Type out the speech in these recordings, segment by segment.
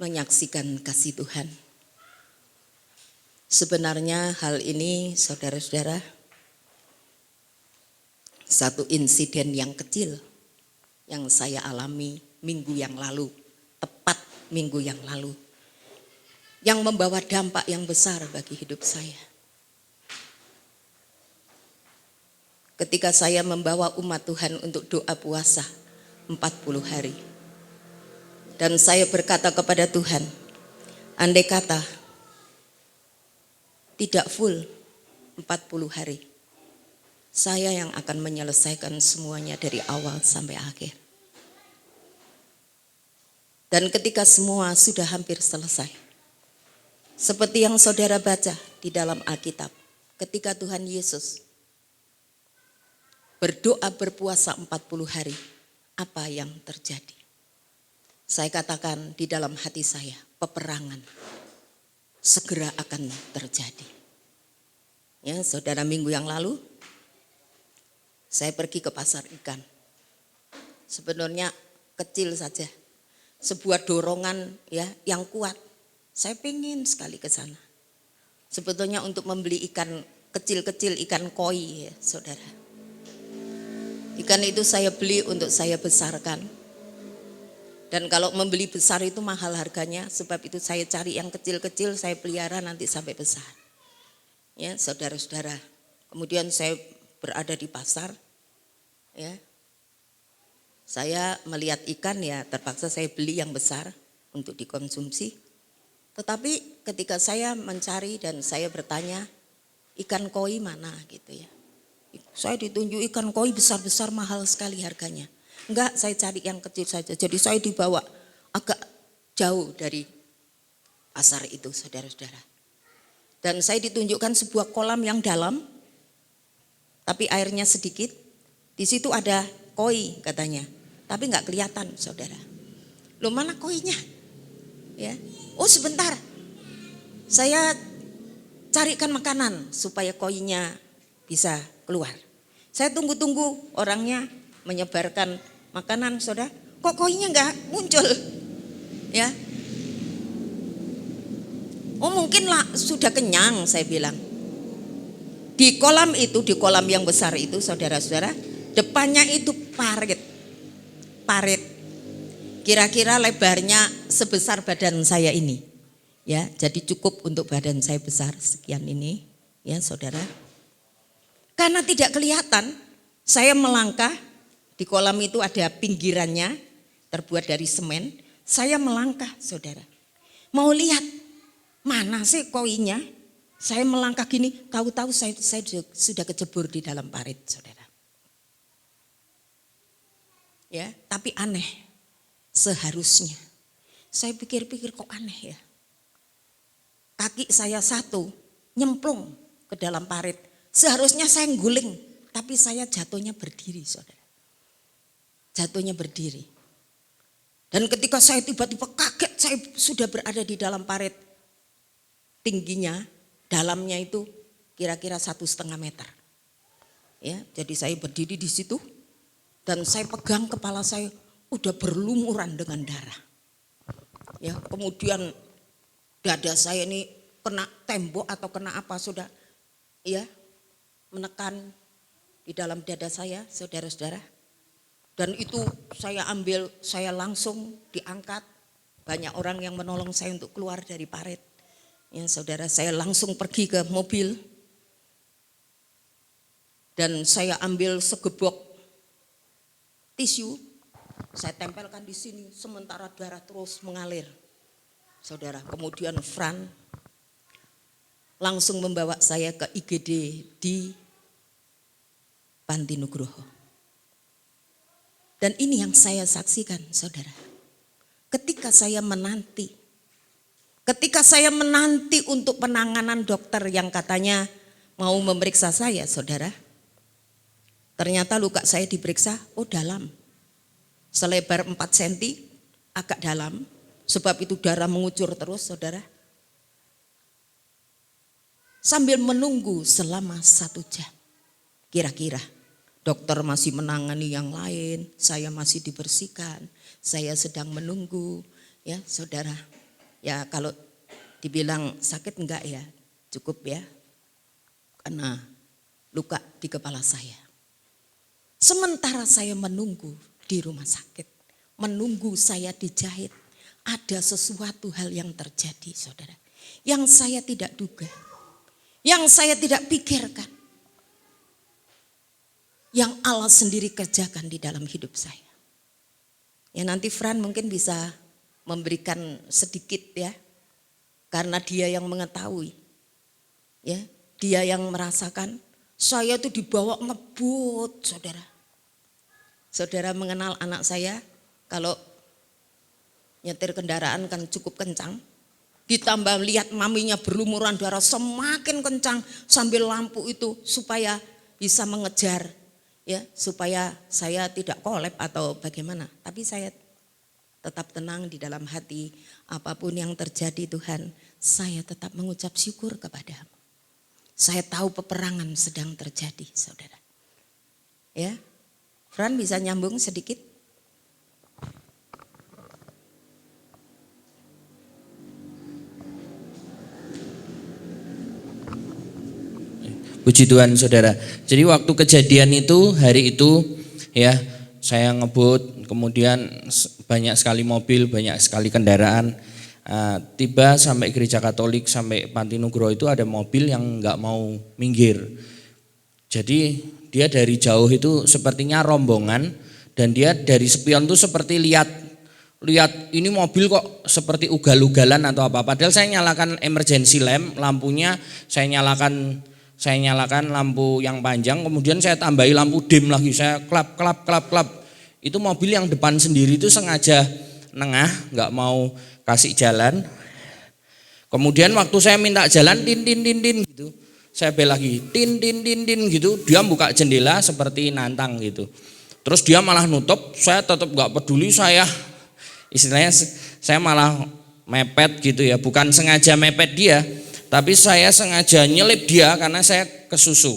menyaksikan kasih Tuhan. Sebenarnya hal ini saudara-saudara, satu insiden yang kecil yang saya alami minggu yang lalu, tepat minggu yang lalu, yang membawa dampak yang besar bagi hidup saya. Ketika saya membawa umat Tuhan untuk doa puasa 40 hari. Dan saya berkata kepada Tuhan, andai kata tidak full 40 hari, saya yang akan menyelesaikan semuanya dari awal sampai akhir. Dan ketika semua sudah hampir selesai, seperti yang saudara baca di dalam Alkitab, ketika Tuhan Yesus berdoa berpuasa 40 hari, apa yang terjadi? Saya katakan di dalam hati saya, peperangan segera akan terjadi. Ya, saudara, minggu yang lalu saya pergi ke pasar ikan. Sebenarnya kecil saja, sebuah dorongan ya yang kuat. Saya pengen sekali ke sana. Sebetulnya untuk membeli ikan kecil-kecil, ikan koi ya, saudara. Ikan itu saya beli untuk saya besarkan. Dan kalau membeli besar itu mahal harganya, sebab itu saya cari yang kecil-kecil, saya pelihara nanti sampai besar. Ya, saudara-saudara. Kemudian saya berada di pasar, ya. Saya melihat ikan ya, terpaksa saya beli yang besar untuk dikonsumsi. Tetapi ketika saya mencari dan saya bertanya, ikan koi mana gitu ya. Saya ditunjuk ikan koi besar-besar mahal sekali harganya. Enggak, saya cari yang kecil saja. Jadi saya dibawa agak jauh dari pasar itu, saudara-saudara. Dan saya ditunjukkan sebuah kolam yang dalam, tapi airnya sedikit. Di situ ada koi katanya, tapi enggak kelihatan, saudara. Loh, mana koinya? Ya. Oh, sebentar. Saya carikan makanan supaya koinya bisa keluar. Saya tunggu-tunggu orangnya menyebarkan makanan, saudara. Kok koinya enggak muncul? Ya. Oh, mungkinlah sudah kenyang, saya bilang. Di kolam itu, di kolam yang besar itu, saudara-saudara, depannya itu parit. Parit. Kira-kira lebarnya sebesar badan saya ini. Ya, jadi cukup untuk badan saya besar sekian ini, ya, saudara. Karena tidak kelihatan, saya melangkah. Di kolam itu ada pinggirannya terbuat dari semen. Saya melangkah, saudara. Mau lihat mana sih koinya? Saya melangkah gini, tahu-tahu saya sudah kecebur di dalam parit, saudara. Ya, tapi aneh. Seharusnya. Saya pikir-pikir kok aneh ya. Kaki saya satu nyemplung ke dalam parit. Seharusnya saya guling, tapi saya jatuhnya berdiri, saudara. Jatuhnya berdiri. Dan ketika saya tiba-tiba kaget, saya sudah berada di dalam parit. Tingginya, dalamnya itu kira-kira 1,5 meter. Ya, jadi saya berdiri di situ dan saya pegang kepala saya, udah berlumuran dengan darah. Ya, kemudian dada saya ini kena tembok atau kena apa, sudah ya, menekan di dalam dada saya, saudara-saudara. Dan itu saya ambil, saya langsung diangkat. Banyak orang yang menolong saya untuk keluar dari parit. Ya, saudara, saya langsung pergi ke mobil. Dan saya ambil segebok tisu, saya tempelkan di sini sementara darah terus mengalir. Saudara, kemudian Fran langsung membawa saya ke IGD di Panti Nugroho. Dan ini yang saya saksikan, saudara. Ketika saya menanti untuk penanganan dokter yang katanya mau memeriksa saya, saudara. Ternyata luka saya diperiksa, oh dalam. Selebar 4 cm, agak dalam. Sebab itu darah mengucur terus, saudara. Sambil menunggu selama 1 jam. Kira-kira. Dokter masih menangani yang lain, saya masih dibersihkan, saya sedang menunggu, ya, saudara. Ya kalau dibilang sakit enggak ya, cukup ya. Karena luka di kepala saya. Sementara saya menunggu di rumah sakit, menunggu saya dijahit, ada sesuatu hal yang terjadi, saudara. Yang saya tidak duga, yang saya tidak pikirkan. Yang Allah sendiri kerjakan di dalam hidup saya. Ya nanti Fran mungkin bisa memberikan sedikit ya. Karena dia yang mengetahui. Ya, dia yang merasakan. Saya itu dibawa ngebut, saudara. Saudara mengenal anak saya, kalau nyetir kendaraan kan cukup kencang. Ditambah lihat maminya berlumuran darah semakin kencang sambil lampu itu supaya bisa mengejar. Ya, supaya saya tidak kolep atau bagaimana. Tapi saya tetap tenang di dalam hati. Apapun yang terjadi Tuhan, saya tetap mengucap syukur kepadamu. Saya tahu peperangan sedang terjadi, saudara. Ya, Fran bisa nyambung sedikit? Puji Tuhan saudara. Jadi waktu kejadian itu, hari itu ya saya ngebut, kemudian banyak sekali mobil, banyak sekali kendaraan. Tiba sampai gereja Katolik, sampai Panti Nugroho itu ada mobil yang nggak mau minggir. Jadi dia dari jauh itu sepertinya rombongan, dan dia dari spion tuh seperti lihat ini mobil kok seperti ugal-ugalan atau apa. Padahal saya nyalakan emergency lamp, lampunya saya nyalakan lampu yang panjang, kemudian saya tambahi lampu dim lagi, saya klap. Itu mobil yang depan sendiri itu sengaja nengah, nggak mau kasih jalan. Kemudian waktu saya minta jalan, tin gitu, saya bel lagi, tin gitu, dia buka jendela seperti nantang gitu. Terus dia malah nutup, saya tetap nggak peduli, saya malah mepet gitu ya, bukan sengaja mepet dia. Tapi saya sengaja nyelip dia karena saya kesusu.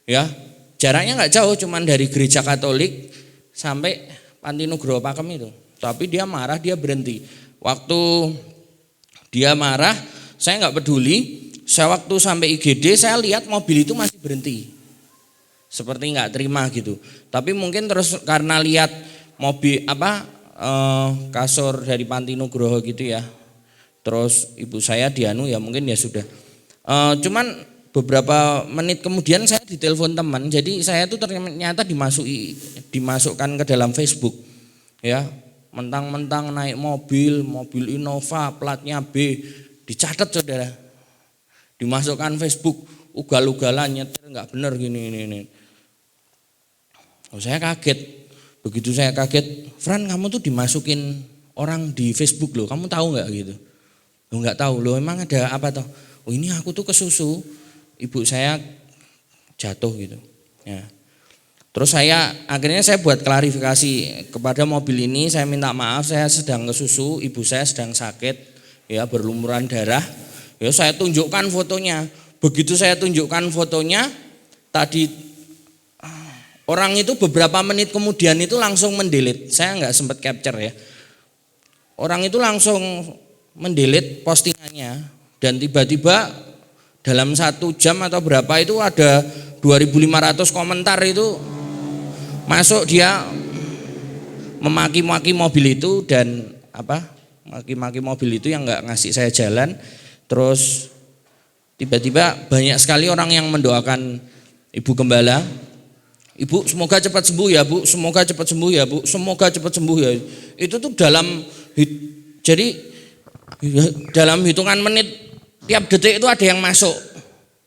Ya, jaraknya nggak jauh, cuman dari gereja Katolik sampai Panti Nugroho Pakem itu. Tapi dia marah, dia berhenti. Waktu dia marah, saya nggak peduli. Saya waktu sampai IGD, saya lihat mobil itu masih berhenti. Seperti nggak terima gitu. Tapi mungkin terus karena lihat mobil kasur dari Panti Nugroho gitu ya. Terus ibu saya dianu ya mungkin ya sudah. Cuman beberapa menit kemudian saya ditelepon teman. Jadi saya tuh ternyata dimasukkan ke dalam Facebook. Ya, mentang-mentang naik mobil Innova platnya B, dicatat saudara. Dimasukkan Facebook, ugal-ugalan nyetir nggak bener gini. Saya kaget. Begitu saya kaget, Fran kamu tuh dimasukin orang di Facebook loh, kamu tahu nggak gitu? Lo nggak tahu, lo emang ada apa toh? Oh ini aku tuh kesusu, ibu saya jatuh gitu. Ya. Terus akhirnya saya buat klarifikasi kepada mobil ini, saya minta maaf, saya sedang kesusu, ibu saya sedang sakit, ya berlumuran darah. Ya saya tunjukkan fotonya. Begitu saya tunjukkan fotonya, tadi orang itu beberapa menit kemudian itu langsung mendelete. Saya nggak sempat capture ya. Orang itu langsung mendelete postingannya, dan tiba-tiba dalam 1 jam atau berapa itu ada 2.500 komentar itu masuk, dia memaki-maki mobil itu dan maki-maki mobil itu yang nggak ngasih saya jalan. Terus tiba-tiba banyak sekali orang yang mendoakan Ibu Gembala. Ibu semoga cepat sembuh ya Bu, semoga cepat sembuh ya Bu, semoga cepat sembuh ya. Itu tuh jadi dalam hitungan menit, tiap detik itu ada yang masuk.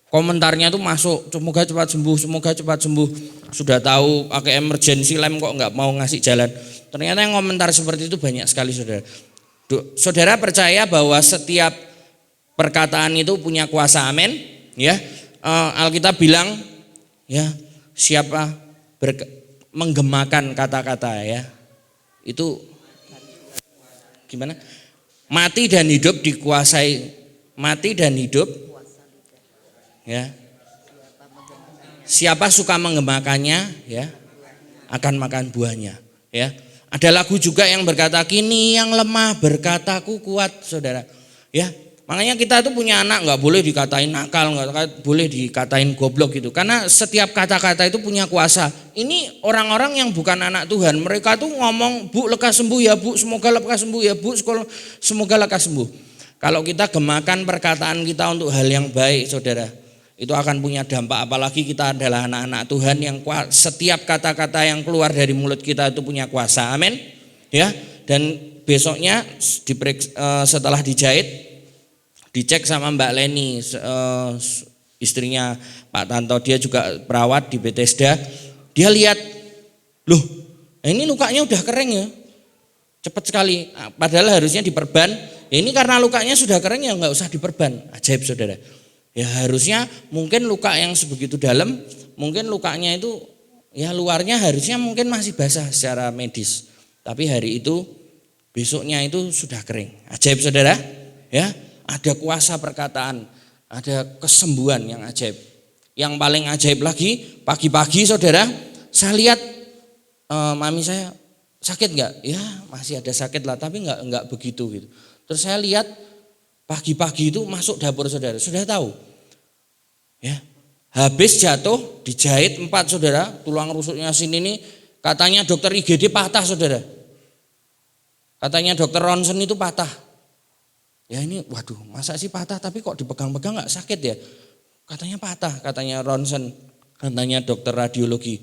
Komentarnya tuh masuk, semoga cepat sembuh, semoga cepat sembuh. Sudah tahu pakai emergency lamp kok nggak mau ngasih jalan. Ternyata yang komentar seperti itu banyak sekali saudara. Saudara percaya bahwa setiap perkataan itu punya kuasa, amin. Ya, Alkitab bilang ya siapa menggemakan kata-kata ya itu gimana? Mati dan hidup dikuasai, mati dan hidup ya. Siapa suka menggemakannya ya akan makan buahnya ya. Ada lagu juga yang berkata kini yang lemah berkataku kuat saudara. Ya, makanya kita tuh punya anak nggak boleh dikatain nakal, nggak boleh dikatain goblok gitu. Karena setiap kata-kata itu punya kuasa. Ini orang-orang yang bukan anak Tuhan, mereka tuh ngomong, Bu lekas sembuh ya Bu, semoga lekas sembuh ya Bu, semoga lekas sembuh. Kalau kita gemakan perkataan kita untuk hal yang baik, saudara, itu akan punya dampak. Apalagi kita adalah anak-anak Tuhan yang setiap kata-kata yang keluar dari mulut kita itu punya kuasa. Amin. Ya, dan besoknya setelah dijahit, dicek sama Mbak Leni, istrinya Pak Tanto, dia juga perawat di Bethesda. Dia lihat, loh ini lukanya udah kering ya, cepat sekali. Padahal harusnya diperban. Ini karena lukanya sudah kering ya nggak usah diperban. Ajaib saudara. Ya harusnya mungkin luka yang sebegitu dalam, mungkin lukanya itu ya luarnya harusnya mungkin masih basah secara medis. Tapi hari itu, besoknya itu sudah kering. Ajaib saudara. Ya, ada kuasa perkataan, ada kesembuhan yang ajaib. Yang paling ajaib lagi, pagi-pagi saudara, saya lihat mami saya sakit nggak? Ya masih ada sakit lah, tapi nggak begitu gitu. Terus saya lihat pagi-pagi itu masuk dapur saudara, sudah tahu? Ya, habis jatuh dijahit 4 saudara, tulang rusuknya sini nih, katanya dokter IGD patah saudara. Katanya dokter ronsen itu patah. Ya ini waduh masa sih patah tapi kok dipegang-pegang nggak sakit ya? Katanya patah, katanya ronsen, katanya dokter radiologi.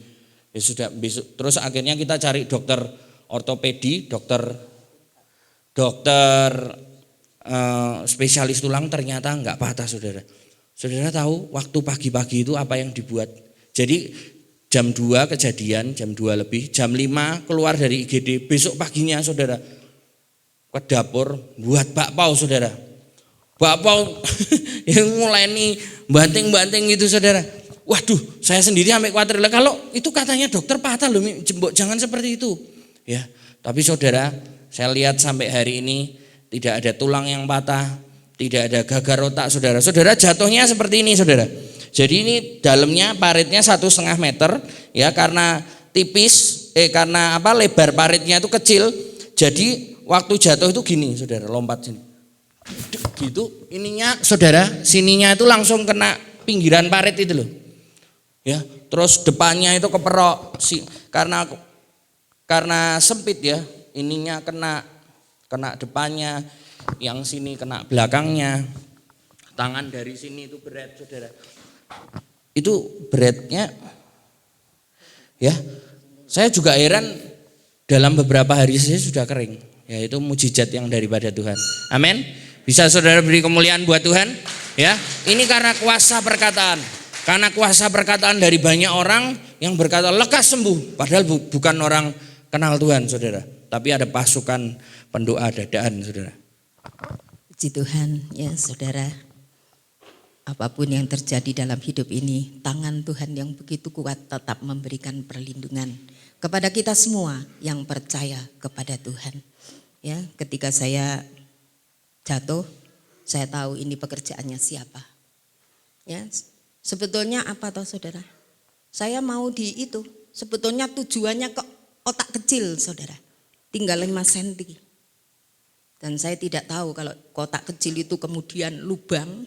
Ya sudah besok, terus akhirnya kita cari dokter ortopedi, dokter spesialis tulang, ternyata nggak patah saudara. Saudara tahu waktu pagi-pagi itu apa yang dibuat? Jadi jam 2 kejadian, jam 2 lebih, jam 5 keluar dari IGD, besok paginya saudara ke dapur buat bakpao saudara. Bakpao yang mulai nih banting-banting gitu saudara. Waduh, saya sendiri sampai khawatir lah kalau itu katanya dokter patah loh, jangan seperti itu. Ya, tapi saudara, saya lihat sampai hari ini tidak ada tulang yang patah, tidak ada gagar otak saudara. Saudara jatuhnya seperti ini saudara. Jadi ini dalamnya paritnya 1,5 meter ya, karena tipis, karena lebar paritnya itu kecil. Jadi waktu jatuh itu gini saudara, lompat sini. Gitu ininya saudara, sininya itu langsung kena pinggiran parit itu loh. Ya, terus depannya itu keperok karena sempit ya, ininya kena depannya, yang sini kena belakangnya. Tangan dari sini itu berat saudara. Itu beratnya ya. Saya juga heran, dalam beberapa hari saya sudah kering. Ya itu mujizat yang daripada Tuhan. Amin. Bisa saudara beri kemuliaan buat Tuhan? Ya, ini karena kuasa perkataan. Karena kuasa perkataan dari banyak orang yang berkata lekas sembuh, padahal bukan orang kenal Tuhan saudara, tapi ada pasukan pendoa dadaan saudara. Puji Tuhan ya saudara. Apapun yang terjadi dalam hidup ini, tangan Tuhan yang begitu kuat tetap memberikan perlindungan kepada kita semua yang percaya kepada Tuhan. Ya, ketika saya jatuh, saya tahu ini pekerjaannya siapa. Ya, sebetulnya apa toh saudara? Saya mau di itu, sebetulnya tujuannya ke otak kecil saudara, tinggal 5 cm. Dan saya tidak tahu kalau kotak kecil itu kemudian lubang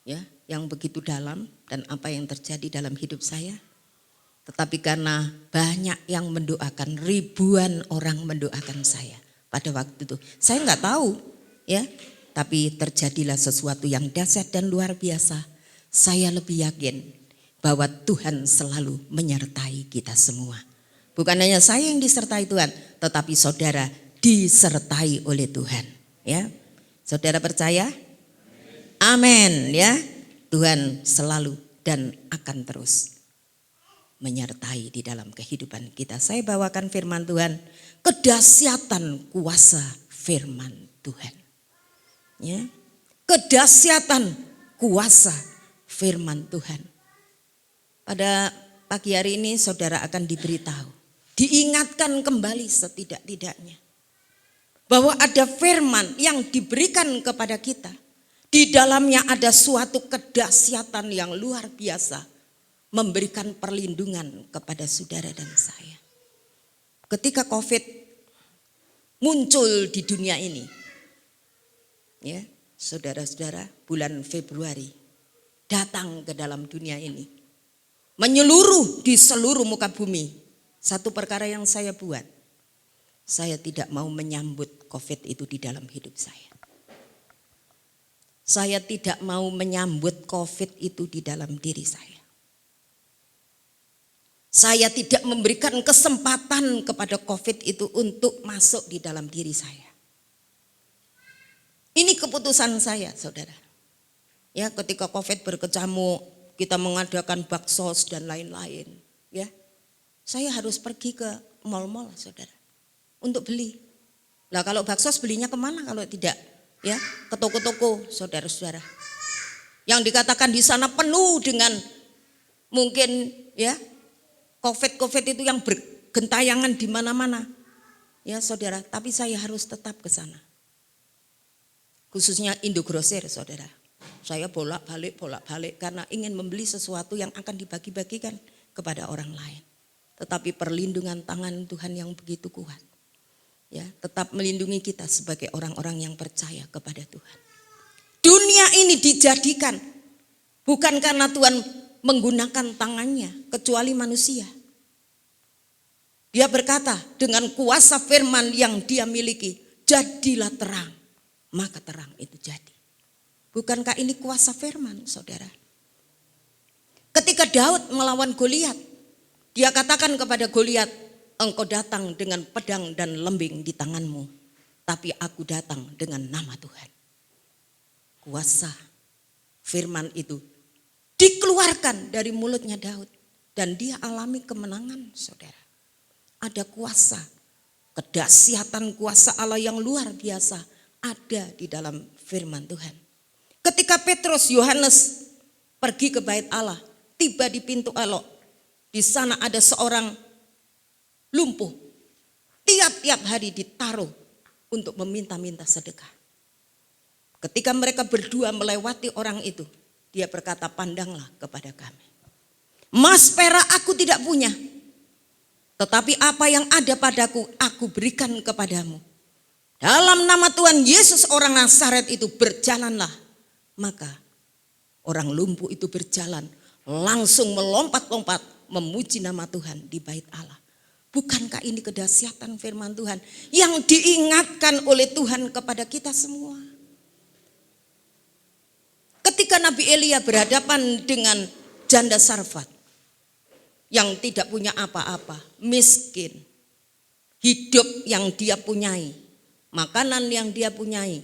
ya, yang begitu dalam, dan apa yang terjadi dalam hidup saya. Tetapi karena banyak yang mendoakan, ribuan orang mendoakan saya pada waktu itu. Saya nggak tahu ya, tapi terjadilah sesuatu yang dahsyat dan luar biasa. Saya lebih yakin bahwa Tuhan selalu menyertai kita semua. Bukan hanya saya yang disertai Tuhan, tetapi saudara disertai oleh Tuhan. Ya, saudara percaya? Amin ya. Tuhan selalu dan akan terus menyertai di dalam kehidupan kita. Saya bawakan firman Tuhan, kedahsyatan kuasa firman Tuhan. Ya, kedahsyatan kuasa firman Tuhan. Pada pagi hari ini saudara akan diberitahu, diingatkan kembali setidak-tidaknya bahwa ada firman yang diberikan kepada kita. Di dalamnya ada suatu kedahsyatan yang luar biasa, memberikan perlindungan kepada saudara dan saya. Ketika COVID muncul di dunia ini, ya, saudara-saudara, bulan Februari datang ke dalam dunia ini, menyeluruh di seluruh muka bumi. Satu perkara yang saya buat, saya tidak mau menyambut COVID itu di dalam hidup saya. Saya tidak mau menyambut COVID itu di dalam diri saya. Saya tidak memberikan kesempatan kepada COVID itu untuk masuk di dalam diri saya. Ini keputusan saya, saudara. Ya, ketika COVID berkecamuk, kita mengadakan baksos dan lain-lain. Ya, saya harus pergi ke mal-mal, saudara, untuk beli. Lah kalau baksos belinya kemana kalau tidak? Ya, ke toko-toko, saudara-saudara. Yang dikatakan di sana penuh dengan mungkin ya COVID itu yang bergentayangan di mana-mana. Ya saudara, tapi saya harus tetap ke sana. Khususnya Indogrosir, saudara. Saya bolak-balik karena ingin membeli sesuatu yang akan dibagi-bagikan kepada orang lain. Tetapi perlindungan tangan Tuhan yang begitu kuat, ya, tetap melindungi kita sebagai orang-orang yang percaya kepada Tuhan. Dunia ini dijadikan bukan karena Tuhan menggunakan tangannya, kecuali manusia. Dia berkata dengan kuasa firman yang dia miliki, jadilah terang, maka terang itu jadi. Bukankah ini kuasa firman, saudara? Ketika Daud melawan Goliat, dia katakan kepada Goliat, engkau datang dengan pedang dan lembing di tanganmu, tapi aku datang dengan nama Tuhan. Kuasa firman itu dikeluarkan dari mulutnya Daud dan dia alami kemenangan, saudara. Ada kuasa, kedahsyatan kuasa Allah yang luar biasa ada di dalam firman Tuhan. Ketika Petrus, Yohanes pergi ke bait Allah, tiba di pintu elok, di sana ada seorang lumpuh, tiap-tiap hari ditaruh untuk meminta-minta sedekah. Ketika mereka berdua melewati orang itu, dia berkata, pandanglah kepada kami. Emas perak aku tidak punya, tetapi apa yang ada padaku, aku berikan kepadamu. Dalam nama Tuhan Yesus orang Nazaret itu berjalanlah. Maka orang lumpuh itu berjalan, langsung melompat-lompat memuji nama Tuhan di bait Allah. Bukankah ini kedahsyatan firman Tuhan yang diingatkan oleh Tuhan kepada kita semua? Ketika Nabi Elia berhadapan dengan janda Sarfat yang tidak punya apa-apa, miskin, hidup yang dia punyai, makanan yang dia punyai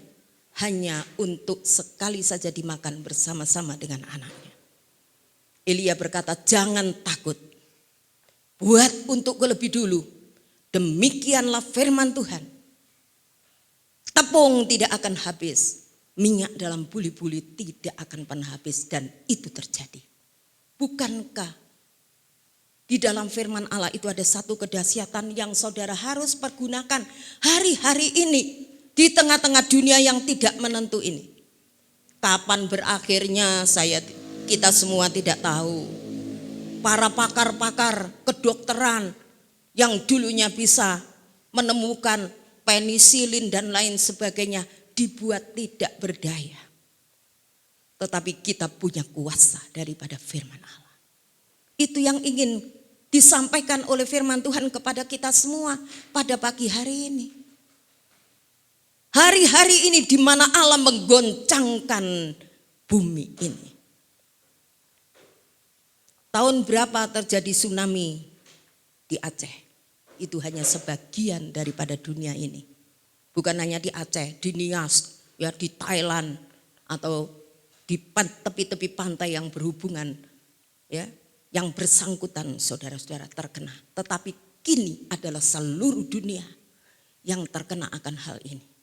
hanya untuk sekali saja dimakan bersama-sama dengan anaknya. Elia berkata, jangan takut, buat untukku lebih dulu, demikianlah firman Tuhan. Tepung tidak akan habis, minyak dalam buli-buli tidak akan pernah habis, dan itu terjadi. Bukankah di dalam firman Allah itu ada satu kedahsyatan yang saudara harus pergunakan hari-hari ini di tengah-tengah dunia yang tidak menentu ini? Kapan berakhirnya kita semua tidak tahu. Para pakar-pakar kedokteran yang dulunya bisa menemukan penisilin dan lain sebagainya dibuat tidak berdaya. Tetapi kita punya kuasa daripada firman Allah. Itu yang ingin disampaikan oleh firman Tuhan kepada kita semua pada pagi hari ini. Hari-hari ini di mana Allah menggoncangkan bumi ini. Tahun berapa terjadi tsunami di Aceh? Itu hanya sebagian daripada dunia ini. Bukan hanya di Aceh, di Nias, ya di Thailand atau di tepi-tepi pantai yang berhubungan, ya, yang bersangkutan saudara-saudara terkena. Tetapi kini adalah seluruh dunia yang terkena akan hal ini.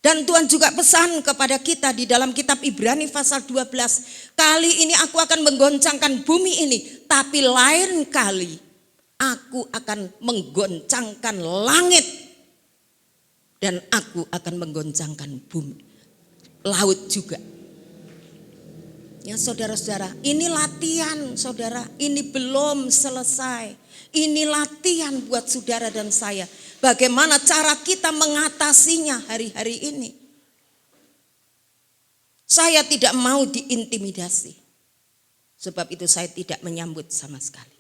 Dan Tuhan juga pesan kepada kita di dalam kitab Ibrani pasal 12. Kali ini aku akan menggoncangkan bumi ini. Tapi lain kali aku akan menggoncangkan langit. Dan aku akan menggoncangkan bumi. Laut juga. Ya saudara-saudara, ini latihan saudara. Ini belum selesai. Ini latihan buat saudara dan saya. Bagaimana cara kita mengatasinya hari-hari ini. Saya tidak mau diintimidasi. Sebab itu saya tidak menyambut sama sekali.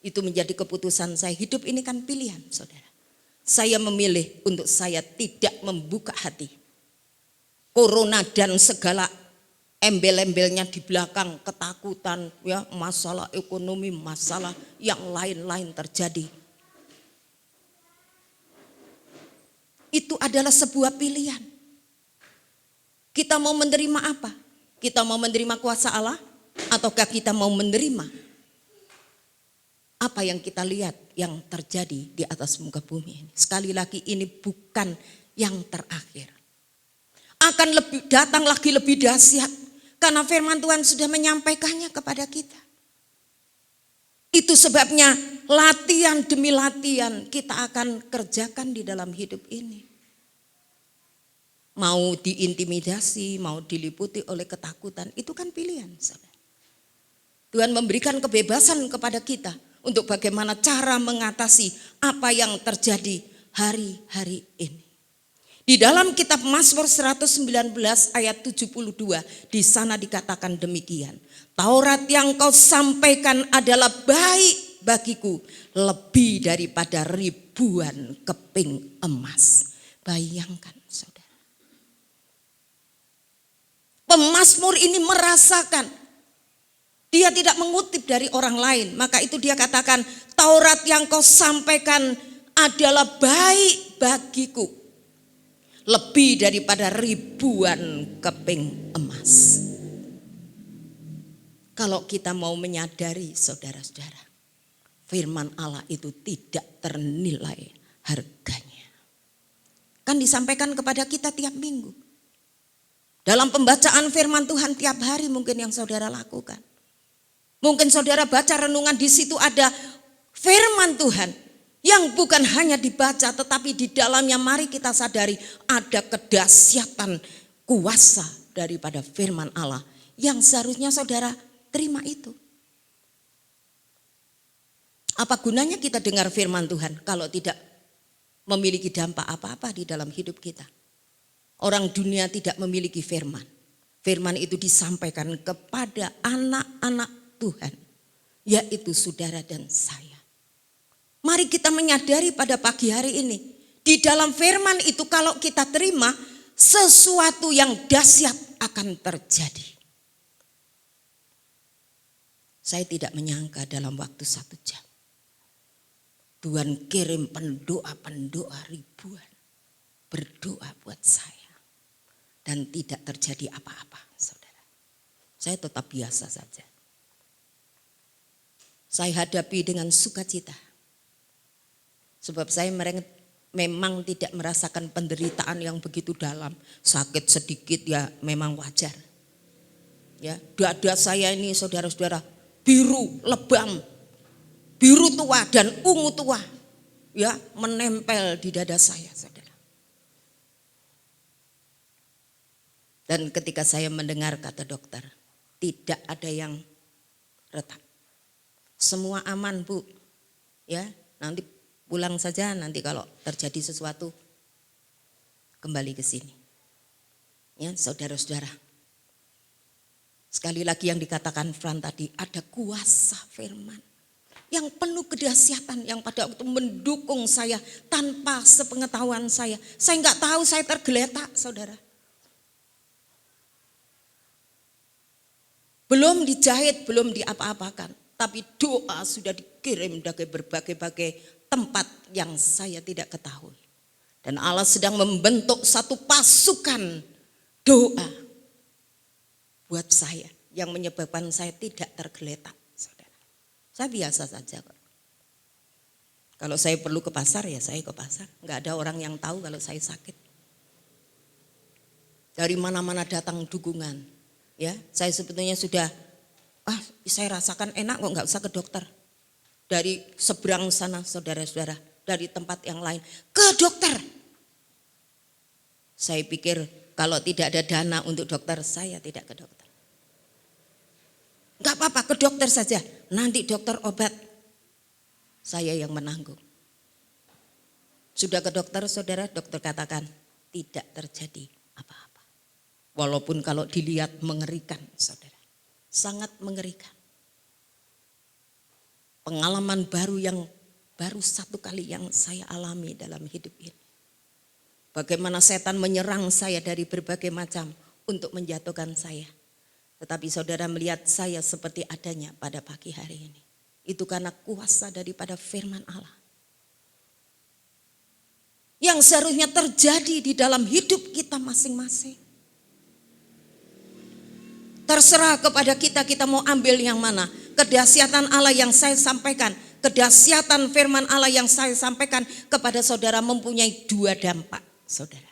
Itu menjadi keputusan saya. Hidup ini kan pilihan, saudara. Saya memilih untuk saya tidak membuka hati. Corona dan segala embel-embelnya di belakang, ketakutan, ya, masalah ekonomi, masalah yang lain-lain terjadi. Itu adalah sebuah pilihan. Kita mau menerima apa? Kita mau menerima kuasa Allah ataukah kita mau menerima apa yang kita lihat yang terjadi di atas muka bumi ini? Sekali lagi, ini bukan yang terakhir. Akan datang lagi lebih dahsyat karena firman Tuhan sudah menyampaikannya kepada kita. Itu sebabnya latihan demi latihan kita akan kerjakan di dalam hidup ini. Mau diintimidasi, mau diliputi oleh ketakutan, itu kan pilihan, saudara. Tuhan memberikan kebebasan kepada kita untuk bagaimana cara mengatasi apa yang terjadi hari-hari ini. Di dalam kitab Mazmur 119 ayat 72, di sana dikatakan demikian. Taurat yang kau sampaikan adalah baik bagiku, lebih daripada ribuan keping emas. Bayangkan, saudara. Pemazmur ini merasakan, dia tidak mengutip dari orang lain. Maka itu dia katakan, Taurat yang kau sampaikan adalah baik bagiku, lebih daripada ribuan keping emas. Kalau kita mau menyadari, saudara-saudara, firman Allah itu tidak ternilai harganya. Kan disampaikan kepada kita tiap minggu. Dalam pembacaan firman Tuhan tiap hari mungkin yang saudara lakukan. Mungkin saudara baca renungan, di situ ada firman Tuhan yang bukan hanya dibaca tetapi di dalamnya mari kita sadari ada kedahsyatan kuasa daripada firman Allah yang seharusnya saudara terima itu. Apa gunanya kita dengar firman Tuhan kalau tidak memiliki dampak apa-apa di dalam hidup kita? Orang dunia tidak memiliki firman. Firman itu disampaikan kepada anak-anak Tuhan, yaitu saudara dan saya. Mari kita menyadari pada pagi hari ini, di dalam firman itu kalau kita terima, sesuatu yang dahsyat akan terjadi. Saya tidak menyangka dalam waktu 1 jam, Tuhan kirim pendoa-pendoa ribuan berdoa buat saya. Dan tidak terjadi apa-apa, saudara. Saya tetap biasa saja. Saya hadapi dengan sukacita. Sebab saya memang tidak merasakan penderitaan yang begitu dalam. Sakit sedikit ya memang wajar. Ya, dada saya ini saudara-saudara biru lebam, biru tua dan ungu tua, ya, menempel di dada saya, saudara. Dan ketika saya mendengar kata dokter, tidak ada yang retak. Semua aman, Bu. Ya, nanti pulang saja, nanti kalau terjadi sesuatu kembali ke sini. Ya, saudara-saudara. Sekali lagi yang dikatakan Fran tadi, ada kuasa firman yang penuh kedahsyatan yang pada waktu mendukung saya tanpa sepengetahuan saya. Saya enggak tahu, saya tergeletak, saudara. Belum dijahit, belum diapa-apakan. Tapi doa sudah dikirim dari berbagai-bagai tempat yang saya tidak ketahui. Dan Allah sedang membentuk satu pasukan doa buat saya. Yang menyebabkan saya tidak tergeletak, saudara. Saya biasa saja kok. Kalau saya perlu ke pasar ya saya ke pasar. Enggak ada orang yang tahu kalau saya sakit. Dari mana-mana datang dukungan. Ya, saya sebetulnya sudah, saya rasakan enak kok, nggak usah ke dokter. Dari seberang sana saudara-saudara, dari tempat yang lain, ke dokter. Saya pikir kalau tidak ada dana untuk dokter, saya tidak ke dokter. Nggak apa-apa, ke dokter saja, nanti dokter obat, saya yang menanggung. Sudah ke dokter saudara, dokter katakan tidak terjadi apa-apa. Walaupun kalau dilihat mengerikan, saudara. Sangat mengerikan. Pengalaman baru yang baru satu kali yang saya alami dalam hidup ini. Bagaimana setan menyerang saya dari berbagai macam untuk menjatuhkan saya. Tetapi saudara melihat saya seperti adanya pada pagi hari ini. Itu karena kuasa daripada firman Allah. Yang seharusnya terjadi di dalam hidup kita masing-masing. Terserah kepada kita, kita mau ambil yang mana. Kedahsyatan Allah yang saya sampaikan, kedahsyatan firman Allah yang saya sampaikan kepada saudara mempunyai dua dampak, saudara.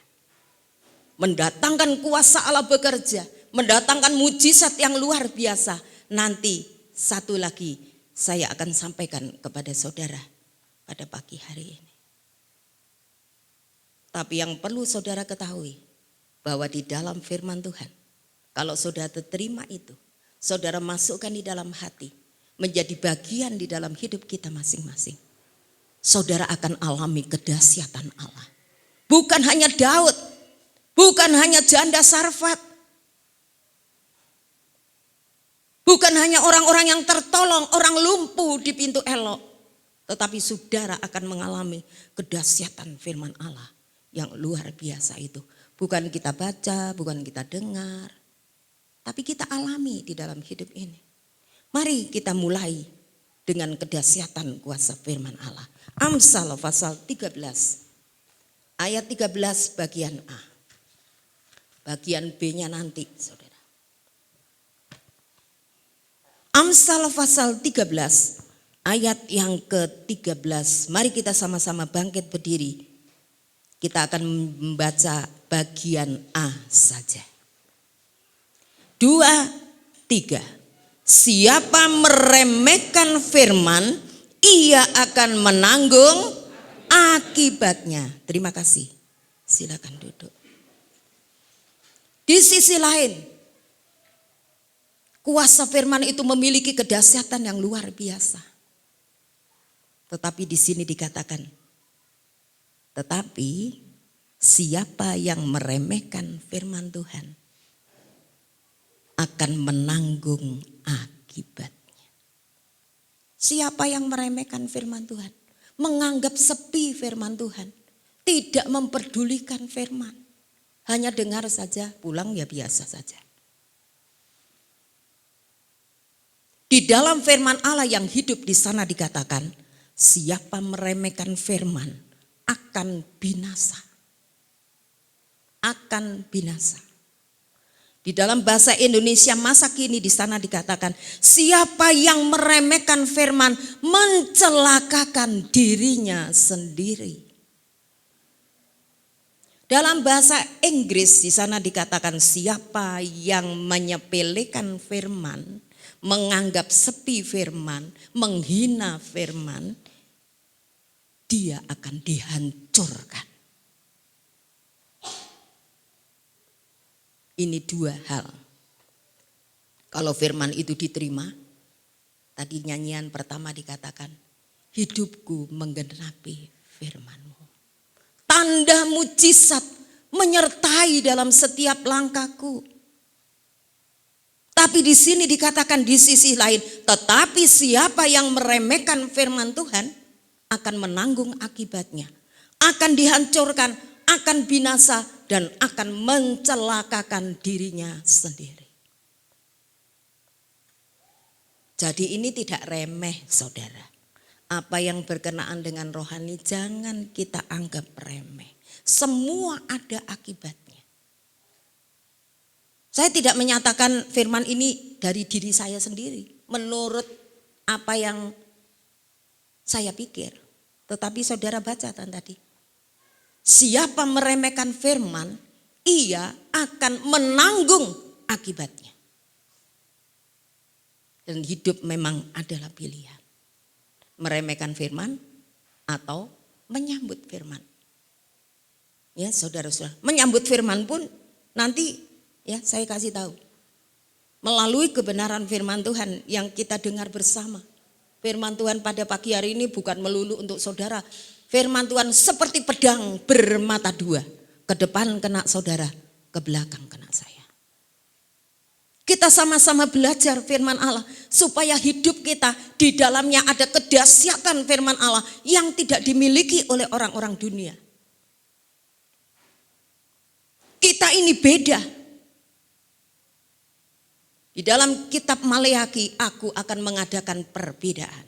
Mendatangkan kuasa Allah bekerja, mendatangkan mujizat yang luar biasa. Nanti satu lagi saya akan sampaikan kepada saudara pada pagi hari ini. Tapi yang perlu saudara ketahui bahwa di dalam firman Tuhan, kalau saudara terima itu, saudara masukkan di dalam hati, menjadi bagian di dalam hidup kita masing-masing. Saudara akan alami kedahsyatan Allah. Bukan hanya Daud, bukan hanya janda Sarfat, bukan hanya orang-orang yang tertolong, orang lumpuh di pintu elok. Tetapi saudara akan mengalami kedahsyatan firman Allah yang luar biasa itu. Bukan kita baca, bukan kita dengar, tapi kita alami di dalam hidup ini. Mari kita mulai dengan kedahsyatan kuasa firman Allah. Amsal pasal 13 ayat 13 bagian A. Bagian B-nya nanti, saudara. Amsal pasal 13 ayat yang ke-13. Mari kita sama-sama bangkit berdiri. Kita akan membaca bagian A saja. 2, 3. Siapa meremehkan firman, ia akan menanggung akibatnya. Terima kasih. Silakan duduk. Di sisi lain, kuasa firman itu memiliki kedahsyatan yang luar biasa. Tetapi di sini dikatakan, tetapi siapa yang meremehkan firman Tuhan akan menanggung akibatnya. Siapa yang meremehkan firman Tuhan, menganggap sepi firman Tuhan, tidak memperdulikan firman, hanya dengar saja, pulang ya biasa saja. Di dalam firman Allah yang hidup di sana dikatakan, siapa meremehkan firman akan binasa. Akan binasa. Di dalam bahasa Indonesia masa kini di sana dikatakan, siapa yang meremehkan firman mencelakakan dirinya sendiri. Dalam bahasa Inggris di sana dikatakan, siapa yang menyepelekan firman, menganggap sepi firman, menghina firman, dia akan dihancurkan. Ini dua hal. Kalau firman itu diterima, tadi nyanyian pertama dikatakan, hidupku menggenapi firman-Mu. Tanda mujizat menyertai dalam setiap langkahku. Tapi di sini dikatakan di sisi lain, tetapi siapa yang meremehkan firman Tuhan akan menanggung akibatnya, akan dihancurkan, akan binasa, dan akan mencelakakan dirinya sendiri. Jadi ini tidak remeh, saudara. Apa yang berkenaan dengan rohani jangan kita anggap remeh. Semua ada akibatnya. Saya tidak menyatakan firman ini dari diri saya sendiri, menurut apa yang saya pikir. Tetapi saudara baca tadi. Siapa meremehkan firman, ia akan menanggung akibatnya. Dan hidup memang adalah pilihan. Meremehkan firman atau menyambut firman. Ya saudara-saudara, menyambut firman pun nanti ya saya kasih tahu. Melalui kebenaran firman Tuhan yang kita dengar bersama. Firman Tuhan pada pagi hari ini bukan melulu untuk saudara. Firman Tuhan seperti pedang bermata dua. Ke depan kena saudara, ke belakang kena saya. Kita sama-sama belajar firman Allah supaya hidup kita di dalamnya ada kedahsyatan firman Allah yang tidak dimiliki oleh orang-orang dunia. Kita ini beda. Di dalam kitab Maleakhi, aku akan mengadakan perbedaan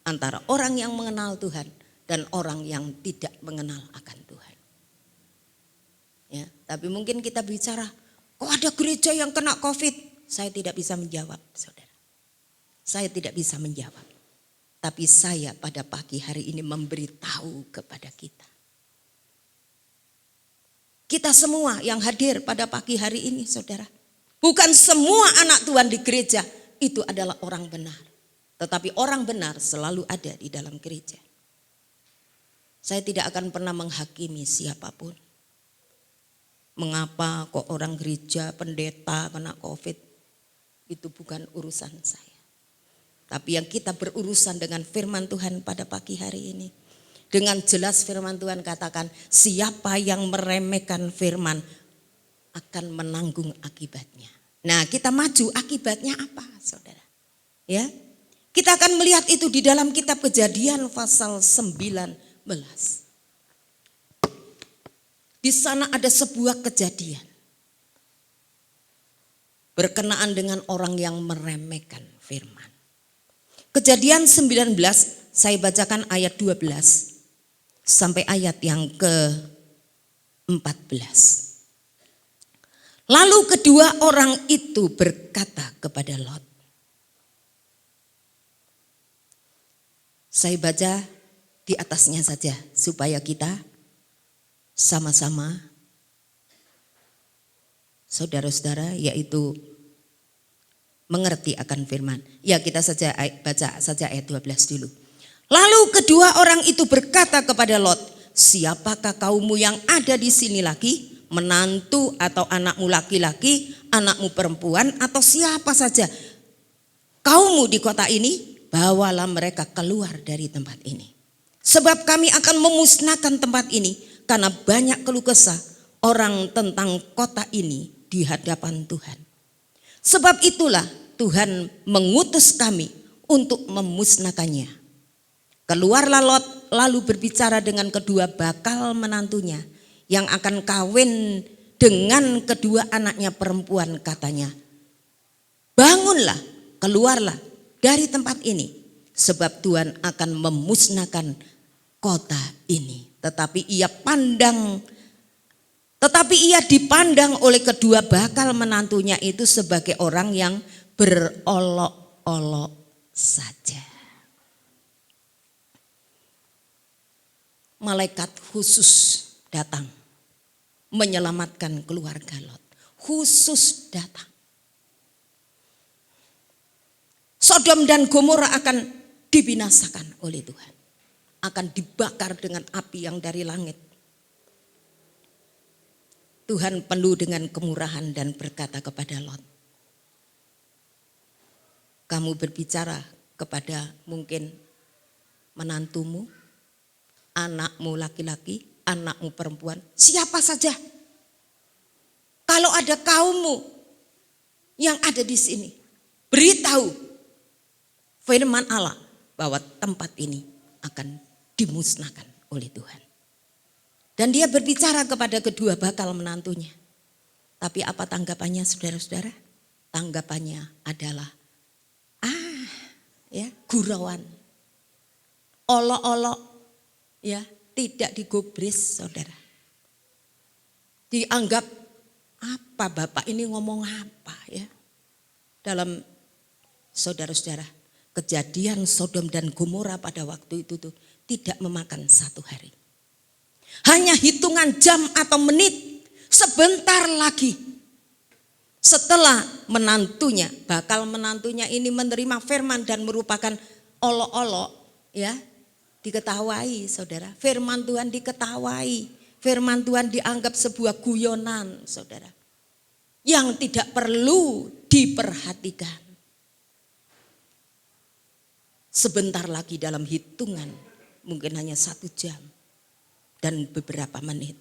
antara orang yang mengenal Tuhan dan orang yang tidak mengenal akan Tuhan. Ya, tapi mungkin kita bicara, kok ada gereja yang kena COVID? Saya tidak bisa menjawab, saudara. Saya tidak bisa menjawab. Tapi saya pada pagi hari ini memberitahu kepada kita. Kita semua yang hadir pada pagi hari ini, saudara. Bukan semua anak Tuhan di gereja itu adalah orang benar. Tetapi orang benar selalu ada di dalam gereja. Saya tidak akan pernah menghakimi siapapun. Mengapa kok orang gereja, pendeta kena COVID? Itu bukan urusan saya. Tapi yang kita berurusan dengan firman Tuhan pada pagi hari ini. Dengan jelas firman Tuhan katakan, siapa yang meremehkan firman akan menanggung akibatnya. Nah, kita maju, akibatnya apa, saudara? Ya, kita akan melihat itu di dalam kitab Kejadian pasal 19. Di sana ada sebuah kejadian berkenaan dengan orang yang meremehkan firman. Kejadian 19, saya bacakan ayat 12 sampai ayat yang ke-14. Lalu kedua orang itu berkata kepada Lot. Saya baca di atasnya saja supaya kita sama-sama saudara-saudara yaitu mengerti akan firman. Ya, kita saja baca saja ayat 12 dulu. Lalu kedua orang itu berkata kepada Lot, siapakah kaummu yang ada di sini lagi? Menantu atau anakmu laki-laki, anakmu perempuan atau siapa saja kaummu di kota ini, bawalah mereka keluar dari tempat ini. Sebab kami akan memusnahkan tempat ini karena banyak keluh kesah orang tentang kota ini di hadapan Tuhan. Sebab itulah Tuhan mengutus kami untuk memusnahkannya. Keluarlah Lot lalu berbicara dengan kedua bakal menantunya yang akan kawin dengan kedua anaknya perempuan, katanya, bangunlah, keluarlah dari tempat ini, sebab Tuhan akan memusnahkan kota ini. Tetapi ia dipandang oleh kedua bakal menantunya itu sebagai orang yang berolok-olok saja. Malaikat khusus datang menyelamatkan keluarga Lot. Khusus datang. Sodom dan Gomora akan dibinasakan oleh Tuhan. Akan dibakar dengan api yang dari langit. Tuhan penuh dengan kemurahan dan berkata kepada Lot, kamu berbicara kepada mungkin menantumu, anakmu laki-laki, anakmu perempuan, siapa saja. Kalau ada kaummu yang ada di sini, beritahu firman Allah bahwa tempat ini akan dimusnahkan oleh Tuhan. Dan dia berbicara kepada kedua bakal menantunya. Tapi apa tanggapannya, saudara-saudara? Tanggapannya adalah gurauan, olok-olok, ya, tidak digubris, saudara. Dianggap apa bapak ini ngomong apa, ya? Dalam saudara-saudara, kejadian Sodom dan Gomora pada waktu itu tuh tidak memakan satu hari. Hanya hitungan jam atau menit, sebentar lagi setelah menantunya, bakal menantunya ini menerima firman dan merupakan olok-olok, ya, diketawai, saudara. Firman Tuhan diketawai, firman Tuhan dianggap sebuah guyonan, saudara, yang tidak perlu diperhatikan. Sebentar lagi dalam hitungan, mungkin hanya 1 jam dan beberapa menit,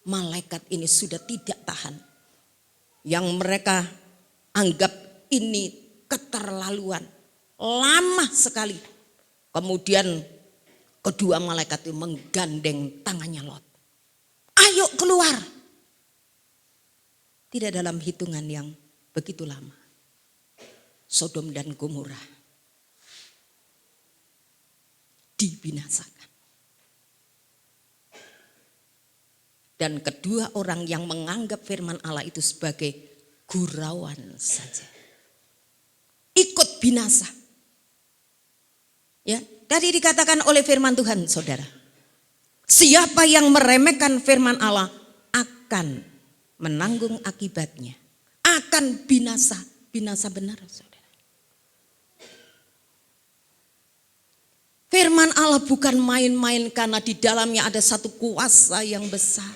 malaikat ini sudah tidak tahan. Yang mereka anggap ini keterlaluan, lama sekali. Kemudian kedua malaikat itu menggandeng tangannya Lot. Ayo keluar. Tidak dalam hitungan yang begitu lama, Sodom dan Gomora dibinasakan. Dan kedua orang yang menganggap firman Allah itu sebagai gurauan saja, ikut binasa. Ya, tadi dikatakan oleh firman Tuhan, saudara, siapa yang meremehkan firman Allah akan menanggung akibatnya, akan binasa, binasa benar, saudara. Firman Allah bukan main-main karena di dalamnya ada satu kuasa yang besar.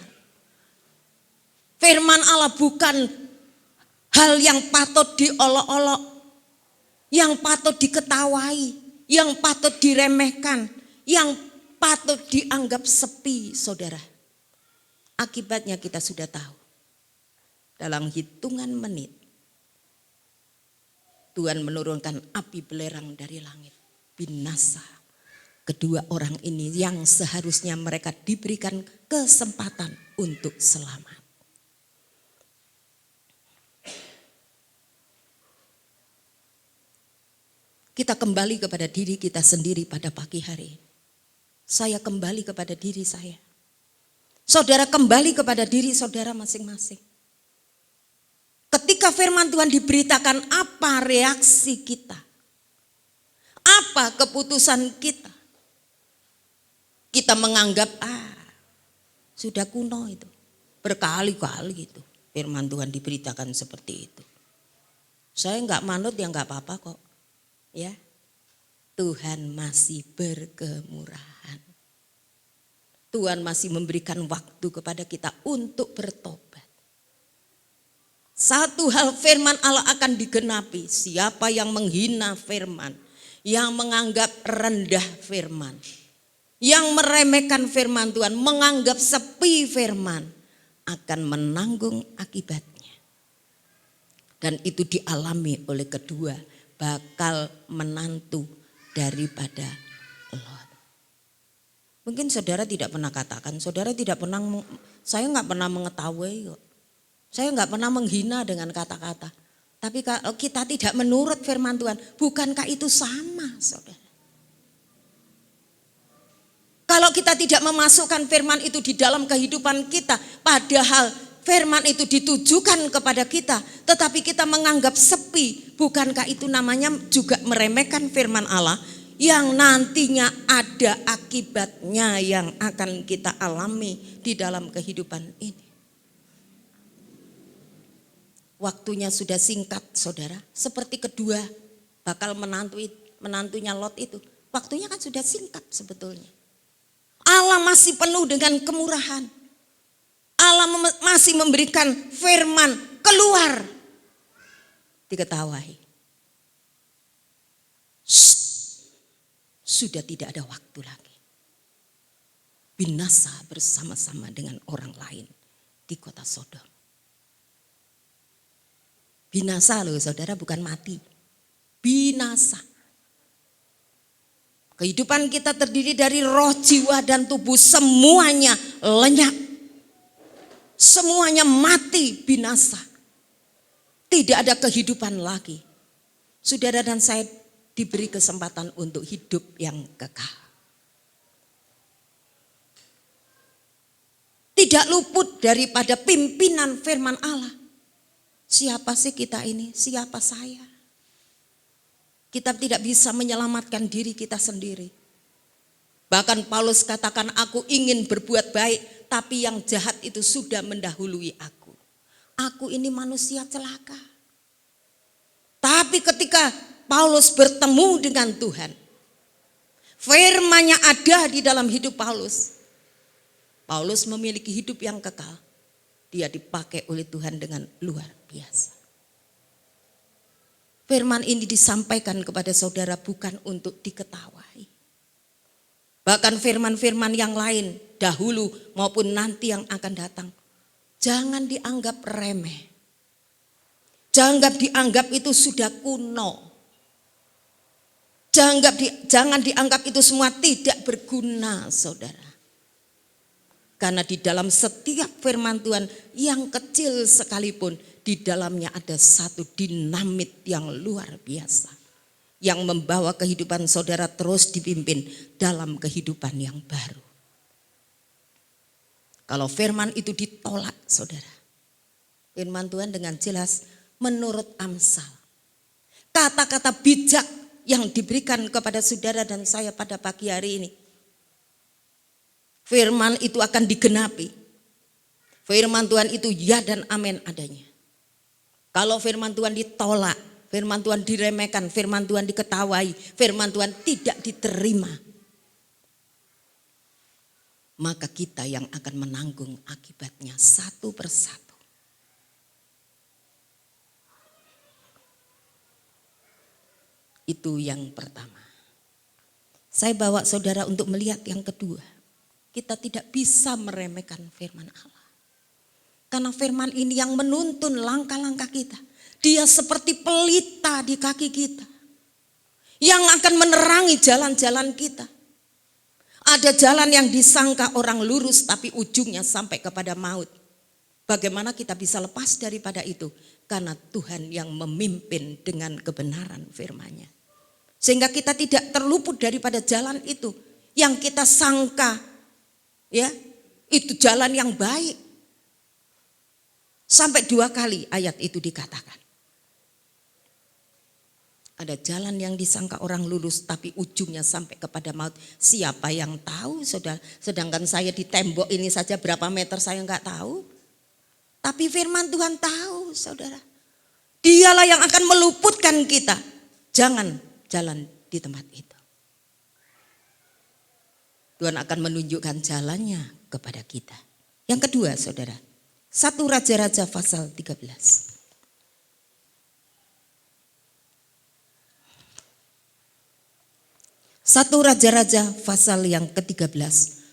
Firman Allah bukan hal yang patut diolok-olok, yang patut diketawai, yang patut diremehkan, yang patut dianggap sepi, saudara. Akibatnya kita sudah tahu. Dalam hitungan menit, Tuhan menurunkan api belerang dari langit. Binasa kedua orang ini yang seharusnya mereka diberikan kesempatan untuk selamat. Kita kembali kepada diri kita sendiri pada pagi hari. Saya kembali kepada diri saya. Saudara kembali kepada diri saudara masing-masing. Ketika firman Tuhan diberitakan, apa reaksi kita? Apa keputusan kita? Kita menganggap, sudah kuno itu. Berkali-kali itu firman Tuhan diberitakan seperti itu. Saya enggak manut ya enggak apa-apa kok. Ya, Tuhan masih berkemurahan. Tuhan masih memberikan waktu kepada kita untuk bertobat. Satu hal firman Allah akan digenapi. Siapa yang menghina firman, yang menganggap rendah firman, yang meremehkan firman Tuhan, menganggap sepi firman, akan menanggung akibatnya. Dan itu dialami oleh kedua bakal menantu daripada Lot. Mungkin saudara tidak pernah katakan, saudara tidak pernah, saya nggak pernah mengetahui kok. Saya nggak pernah menghina dengan kata-kata. Tapi kalau kita tidak menurut firman Tuhan, bukankah itu sama, saudara? Kalau kita tidak memasukkan firman itu di dalam kehidupan kita, padahal firman itu ditujukan kepada kita, tetapi kita menganggap sepi, bukankah itu namanya juga meremehkan firman Allah yang nantinya ada akibatnya yang akan kita alami di dalam kehidupan ini. Waktunya sudah singkat, saudara. Seperti kedua bakal menantunya Lot itu. Waktunya kan sudah singkat sebetulnya. Allah masih penuh dengan kemurahan. Allah masih memberikan firman keluar. Diketahui. Sudah tidak ada waktu lagi. Binasa bersama-sama dengan orang lain di kota Sodom. Binasa loh saudara, bukan mati. Binasa. Kehidupan kita terdiri dari roh, jiwa, dan tubuh. Semuanya lenyap. Semuanya mati, binasa. Tidak ada kehidupan lagi. Saudara dan saya diberi kesempatan untuk hidup yang kekal. Tidak luput daripada pimpinan firman Allah. Siapa sih kita ini? Siapa saya? Kita tidak bisa menyelamatkan diri kita sendiri. Bahkan Paulus katakan, aku ingin berbuat baik, tapi yang jahat itu sudah mendahului aku. Aku ini manusia celaka. Tapi ketika Paulus bertemu dengan Tuhan, firman-Nya ada di dalam hidup Paulus. Paulus memiliki hidup yang kekal. Dia dipakai oleh Tuhan dengan luar biasa. Firman ini disampaikan kepada saudara bukan untuk diketawai. Bahkan firman-firman yang lain dahulu maupun nanti yang akan datang, jangan dianggap remeh. Jangan dianggap itu sudah kuno. Jangan dianggap itu semua tidak berguna, saudara. Karena di dalam setiap firman Tuhan yang kecil sekalipun, di dalamnya ada satu dinamit yang luar biasa. Yang membawa kehidupan saudara terus dipimpin dalam kehidupan yang baru. Kalau firman itu ditolak, saudara. Firman Tuhan dengan jelas menurut Amsal. Kata-kata bijak yang diberikan kepada saudara dan saya pada pagi hari ini. Firman itu akan digenapi. Firman Tuhan itu ya dan amin adanya. Kalau firman Tuhan ditolak, firman Tuhan diremehkan, firman Tuhan diketawai, firman Tuhan tidak diterima, maka kita yang akan menanggung akibatnya satu persatu. Itu yang pertama. Saya bawa saudara untuk melihat yang kedua. Kita tidak bisa meremehkan firman Allah. Karena firman ini yang menuntun langkah-langkah kita. Dia seperti pelita di kaki kita. Yang akan menerangi jalan-jalan kita. Ada jalan yang disangka orang lurus tapi ujungnya sampai kepada maut. Bagaimana kita bisa lepas daripada itu? Karena Tuhan yang memimpin dengan kebenaran firman-Nya. Sehingga kita tidak terluput daripada jalan itu. Yang kita sangka ya itu jalan yang baik. Sampai 2 kali ayat itu dikatakan. Ada jalan yang disangka orang lurus tapi ujungnya sampai kepada maut. Siapa yang tahu, saudara? Sedangkan saya di tembok ini saja berapa meter saya enggak tahu. Tapi firman Tuhan tahu, saudara. Dialah yang akan meluputkan kita. Jangan jalan di tempat itu. Tuhan akan menunjukkan jalannya kepada kita. Yang kedua, saudara. 1 Raja-Raja pasal 13. 1 Raja-Raja pasal yang ke-13.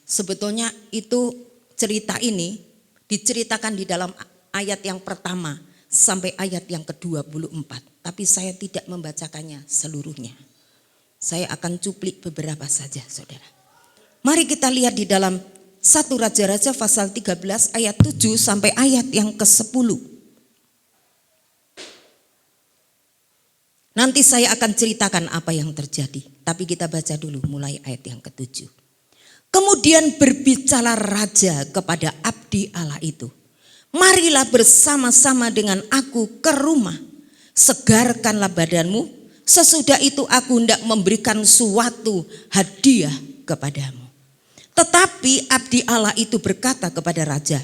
Sebetulnya itu cerita ini diceritakan di dalam ayat yang pertama sampai ayat yang ke-24. Tapi saya tidak membacakannya seluruhnya. Saya akan cuplik beberapa saja, saudara. Mari kita lihat di dalam 1 Raja-Raja pasal 13 ayat 7 sampai ayat yang ke-10. Nanti saya akan ceritakan apa yang terjadi. Tapi kita baca dulu mulai ayat yang ke-7. Kemudian berbicara raja kepada abdi Allah itu. Marilah bersama-sama dengan aku ke rumah. Segarkanlah badanmu. Sesudah itu aku hendak memberikan suatu hadiah kepadamu. Tetapi abdi Allah itu berkata kepada raja,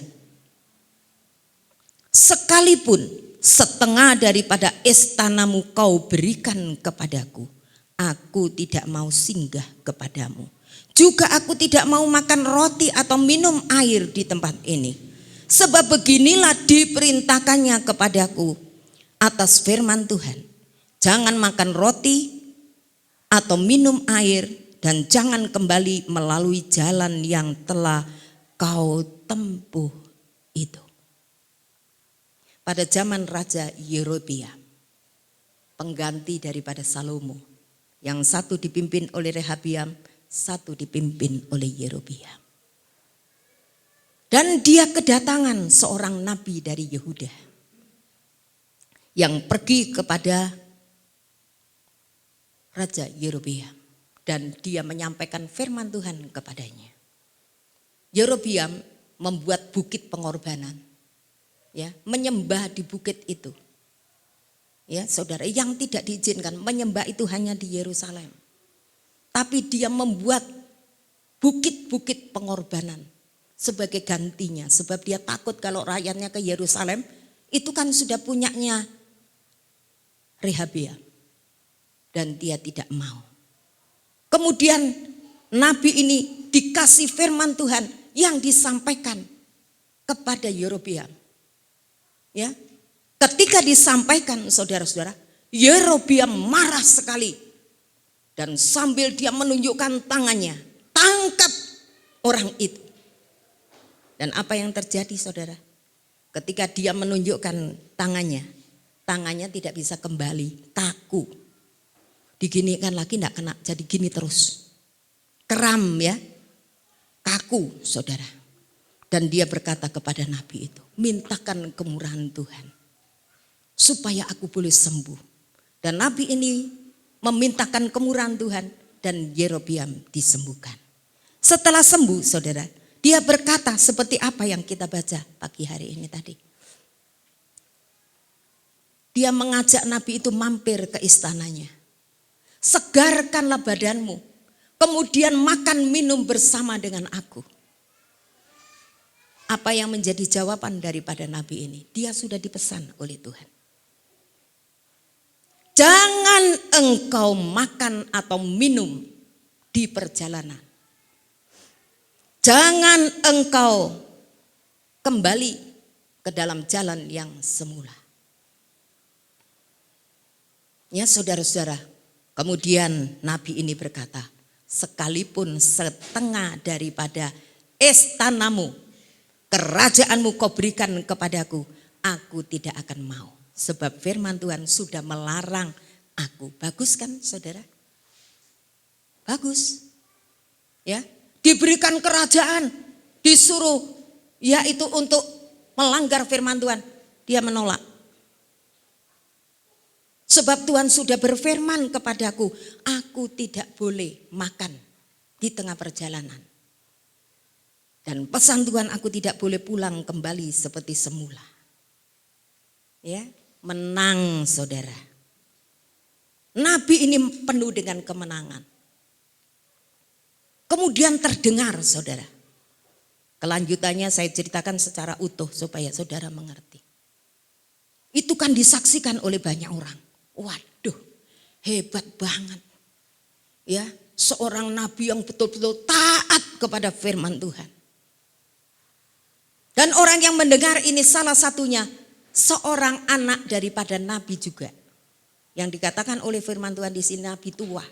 sekalipun setengah daripada istanamu kau berikan kepadaku, aku tidak mau singgah kepadamu. Juga aku tidak mau makan roti atau minum air di tempat ini. Sebab beginilah diperintahkannya kepadaku atas firman Tuhan. Jangan makan roti atau minum air. Dan jangan kembali melalui jalan yang telah kau tempuh itu. Pada zaman Raja Yerobeam, pengganti daripada Salomo, yang satu dipimpin oleh Rehabiam, satu dipimpin oleh Yerobeam. Dan dia kedatangan seorang nabi dari Yehuda yang pergi kepada Raja Yerobeam. Dan dia menyampaikan firman Tuhan kepadanya. Yerobeam membuat bukit pengorbanan. Ya, menyembah di bukit itu. Ya, saudara, yang tidak diizinkan menyembah itu hanya di Yerusalem. Tapi dia membuat bukit-bukit pengorbanan sebagai gantinya. Sebab dia takut kalau rakyatnya ke Yerusalem, itu kan sudah punyanya Rehabiam. Dan dia tidak mau. Kemudian nabi ini dikasih firman Tuhan yang disampaikan kepada Yerobeam. Ya. Ketika disampaikan saudara-saudara, Yerobeam marah sekali. Dan sambil dia menunjukkan tangannya, tangkap orang itu. Dan apa yang terjadi, saudara? Ketika dia menunjukkan tangannya, tangannya tidak bisa kembali, kaku. Diginikan lagi enggak kena, jadi gini terus. Kram ya, kaku saudara. Dan dia berkata kepada nabi itu, mintakan kemurahan Tuhan supaya aku boleh sembuh. Dan nabi ini memintakan kemurahan Tuhan dan Yerobeam disembuhkan. Setelah sembuh saudara, dia berkata seperti apa yang kita baca pagi hari ini tadi. Dia mengajak nabi itu mampir ke istananya. Segarkanlah badanmu, kemudian makan minum bersama dengan aku. Apa yang menjadi jawaban daripada nabi ini? Dia sudah dipesan oleh Tuhan. Jangan engkau makan atau minum di perjalanan. Jangan engkau kembali ke dalam jalan yang semula. Ya saudara-saudara, kemudian nabi ini berkata, sekalipun setengah daripada istanamu, kerajaanmu kau berikan kepadaku, aku tidak akan mau. Sebab firman Tuhan sudah melarang aku. Bagus kan saudara? Bagus. Ya, diberikan kerajaan, disuruh yaitu untuk melanggar firman Tuhan, dia menolak. Sebab Tuhan sudah berfirman kepadaku, aku tidak boleh makan di tengah perjalanan. Dan pesan Tuhan, aku tidak boleh pulang kembali seperti semula. Ya, menang saudara. Nabi ini penuh dengan kemenangan. Kemudian terdengar saudara. Kelanjutannya saya ceritakan secara utuh supaya saudara mengerti. Itu kan disaksikan oleh banyak orang. Waduh, hebat banget. Ya, seorang nabi yang betul-betul taat kepada firman Tuhan. Dan orang yang mendengar ini salah satunya seorang anak daripada nabi juga. Yang dikatakan oleh firman Tuhan di sini nabi tua.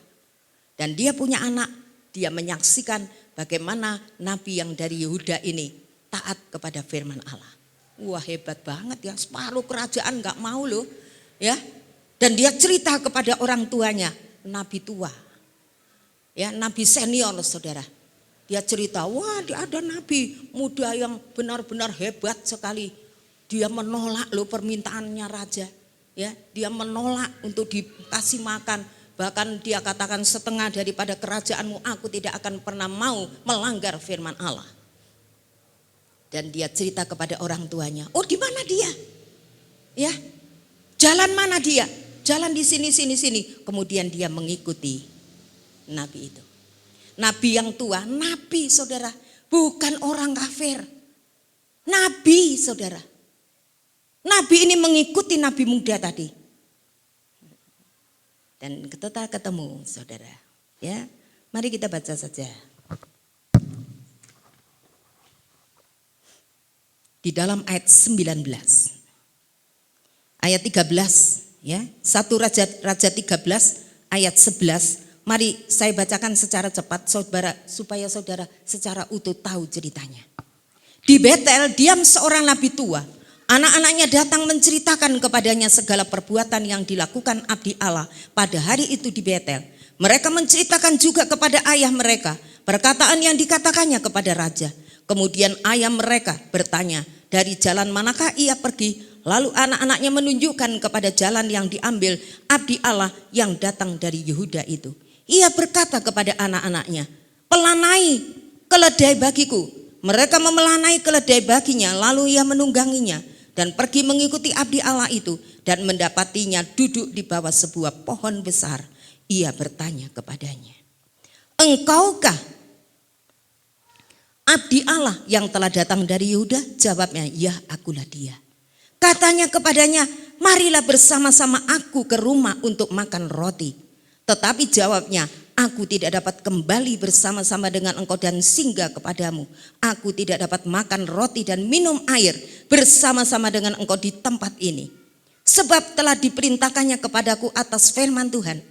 Dan dia punya anak, dia menyaksikan bagaimana nabi yang dari Yehuda ini taat kepada firman Allah. Wah, hebat banget ya, separuh kerajaan gak mau loh. Ya. Dan dia cerita kepada orang tuanya, nabi tua. Ya, nabi senior saudara. Dia cerita, wah ada nabi muda yang benar-benar hebat sekali. Dia menolak loh permintaannya raja. Ya, dia menolak untuk dikasih makan. Bahkan dia katakan setengah daripada kerajaanmu aku tidak akan pernah mau melanggar firman Allah. Dan dia cerita kepada orang tuanya, oh di mana dia? Ya, jalan mana dia? Jalan di sini. Kemudian dia mengikuti nabi itu. Nabi yang tua, nabi saudara, bukan orang kafir. Nabi saudara. Nabi ini mengikuti nabi muda tadi. Dan kita ketemu saudara. Ya, mari kita baca saja. Di dalam ayat 19. Ayat 13. Ya, 1 Raja 13 ayat 11. Mari saya bacakan secara cepat saudara, supaya saudara secara utuh tahu ceritanya. Di Betel diam seorang nabi tua. Anak-anaknya datang menceritakan kepadanya segala perbuatan yang dilakukan abdi Allah pada hari itu di Betel. Mereka menceritakan juga kepada ayah mereka perkataan yang dikatakannya kepada raja. Kemudian ayah mereka bertanya, dari jalan manakah ia pergi? Lalu anak-anaknya menunjukkan kepada jalan yang diambil abdi Allah yang datang dari Yehuda itu. Ia berkata kepada anak-anaknya, pelanai keledai bagiku. Mereka memelanai keledai baginya, lalu ia menungganginya dan pergi mengikuti abdi Allah itu dan mendapatinya duduk di bawah sebuah pohon besar. Ia bertanya kepadanya, engkaukah abdi Allah yang telah datang dari Yehuda? Jawabnya, ya akulah dia. Katanya kepadanya, marilah bersama-sama aku ke rumah untuk makan roti. Tetapi jawabnya, aku tidak dapat kembali bersama-sama dengan engkau dan singgah kepadamu. Aku tidak dapat makan roti dan minum air bersama-sama dengan engkau di tempat ini. Sebab telah diperintahkannya kepadaku atas firman Tuhan,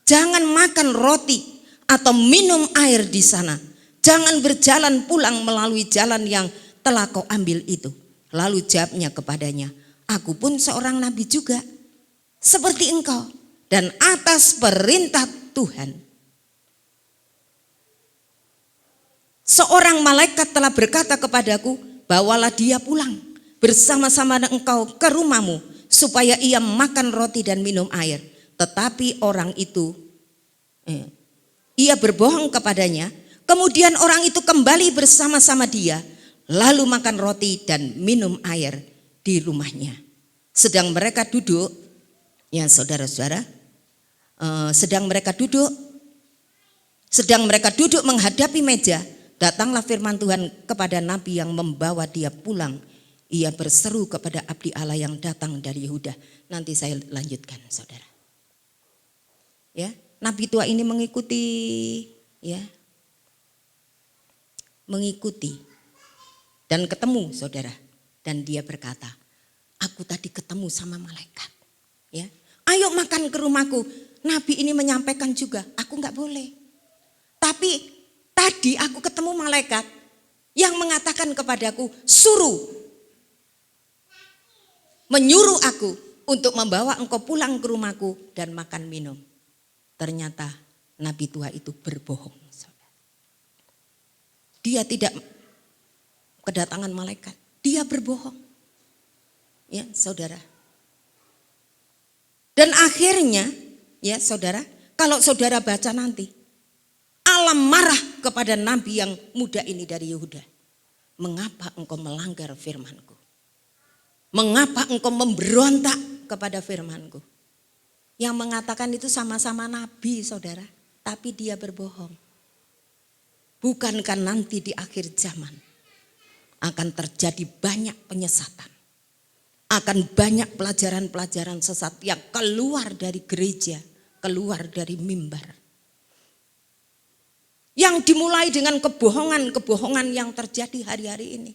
jangan makan roti atau minum air di sana. Jangan berjalan pulang melalui jalan yang telah kau ambil itu. Lalu jawabnya kepadanya, aku pun seorang nabi juga. seperti engkau. Dan atas perintah Tuhan, seorang malaikat telah berkata kepadaku, bawalah dia pulang bersama-sama dengan engkau ke rumahmu, supaya ia makan roti dan minum air. Tetapi orang itu, ia berbohong kepadanya. Kemudian orang itu kembali bersama-sama dia, lalu makan roti dan minum air di rumahnya. Sedang mereka duduk, ya saudara-saudara, sedang mereka duduk menghadapi meja, datanglah firman Tuhan kepada nabi yang membawa dia pulang. Ia berseru kepada abdi Allah yang datang dari Yehuda. Nanti saya lanjutkan, saudara. Ya, nabi tua ini mengikuti dan ketemu, saudara. Dan dia berkata, aku tadi ketemu sama malaikat. Ya, ayo makan ke rumahku. Nabi ini menyampaikan juga, aku nggak boleh. Tapi tadi aku ketemu malaikat yang mengatakan kepadaku, menyuruh aku untuk membawa engkau pulang ke rumahku dan makan minum. Ternyata nabi tua itu berbohong. Dia tidak kedatangan malaikat, dia berbohong. Ya, saudara. Dan akhirnya, ya saudara, kalau saudara baca nanti, Allah marah kepada nabi yang muda ini dari Yehuda. Mengapa engkau melanggar firmanku? Mengapa engkau memberontak kepada firmanku? Yang mengatakan itu sama-sama nabi, saudara, tapi dia berbohong. Bukankah nanti di akhir zaman akan terjadi banyak penyesatan? Akan banyak pelajaran-pelajaran sesat yang keluar dari gereja, keluar dari mimbar. Yang dimulai dengan kebohongan-kebohongan yang terjadi hari-hari ini.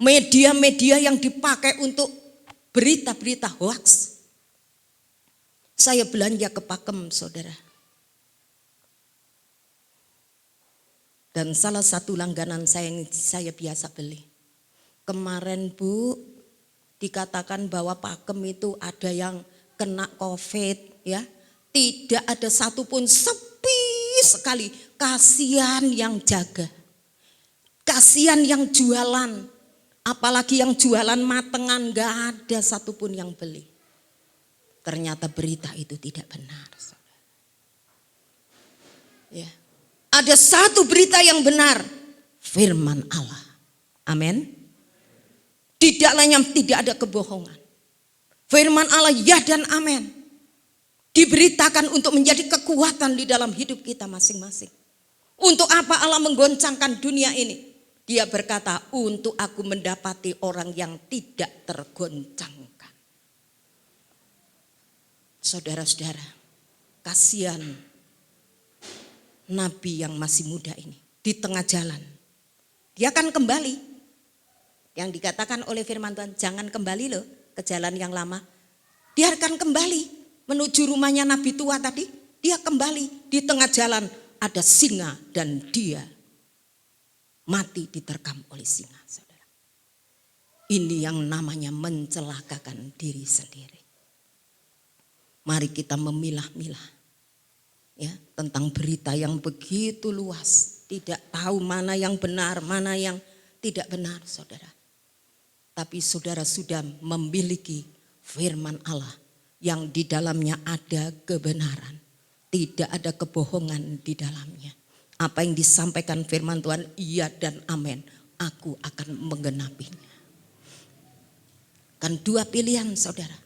Media-media yang dipakai untuk berita-berita hoax. Saya belanja ke Pakem, saudara. Dan salah satu langganan saya yang saya biasa beli. Kemarin Bu, dikatakan bahwa Pakem itu ada yang kena COVID, ya. Tidak ada satupun, sepi sekali. Kasihan yang jaga. Kasihan yang jualan. Apalagi yang jualan matengan, gak ada satupun yang beli. Ternyata berita itu tidak benar. Ya. Ada satu berita yang benar, firman Allah. Amin. Tidak ada kebohongan. Firman Allah ya dan amin. Diberitakan untuk menjadi kekuatan di dalam hidup kita masing-masing. Untuk apa Allah menggoncangkan dunia ini? Dia berkata, untuk aku mendapati orang yang tidak tergoncangkan. Saudara-saudara, kasihan nabi yang masih muda ini di tengah jalan. Dia akan kembali. Yang dikatakan oleh firman Tuhan, jangan kembali loh ke jalan yang lama. Dia akan kembali menuju rumahnya nabi tua tadi. Dia kembali, di tengah jalan ada singa dan dia mati diterkam oleh singa, saudara. Ini yang namanya mencelakakan diri sendiri. Mari kita memilah-milah ya tentang berita yang begitu luas, tidak tahu mana yang benar, mana yang tidak benar, saudara. Tapi saudara sudah memiliki firman Allah yang di dalamnya ada kebenaran, tidak ada kebohongan di dalamnya. Apa yang disampaikan firman Tuhan, iya dan amin, aku akan menggenapinya. Kan dua pilihan, saudara.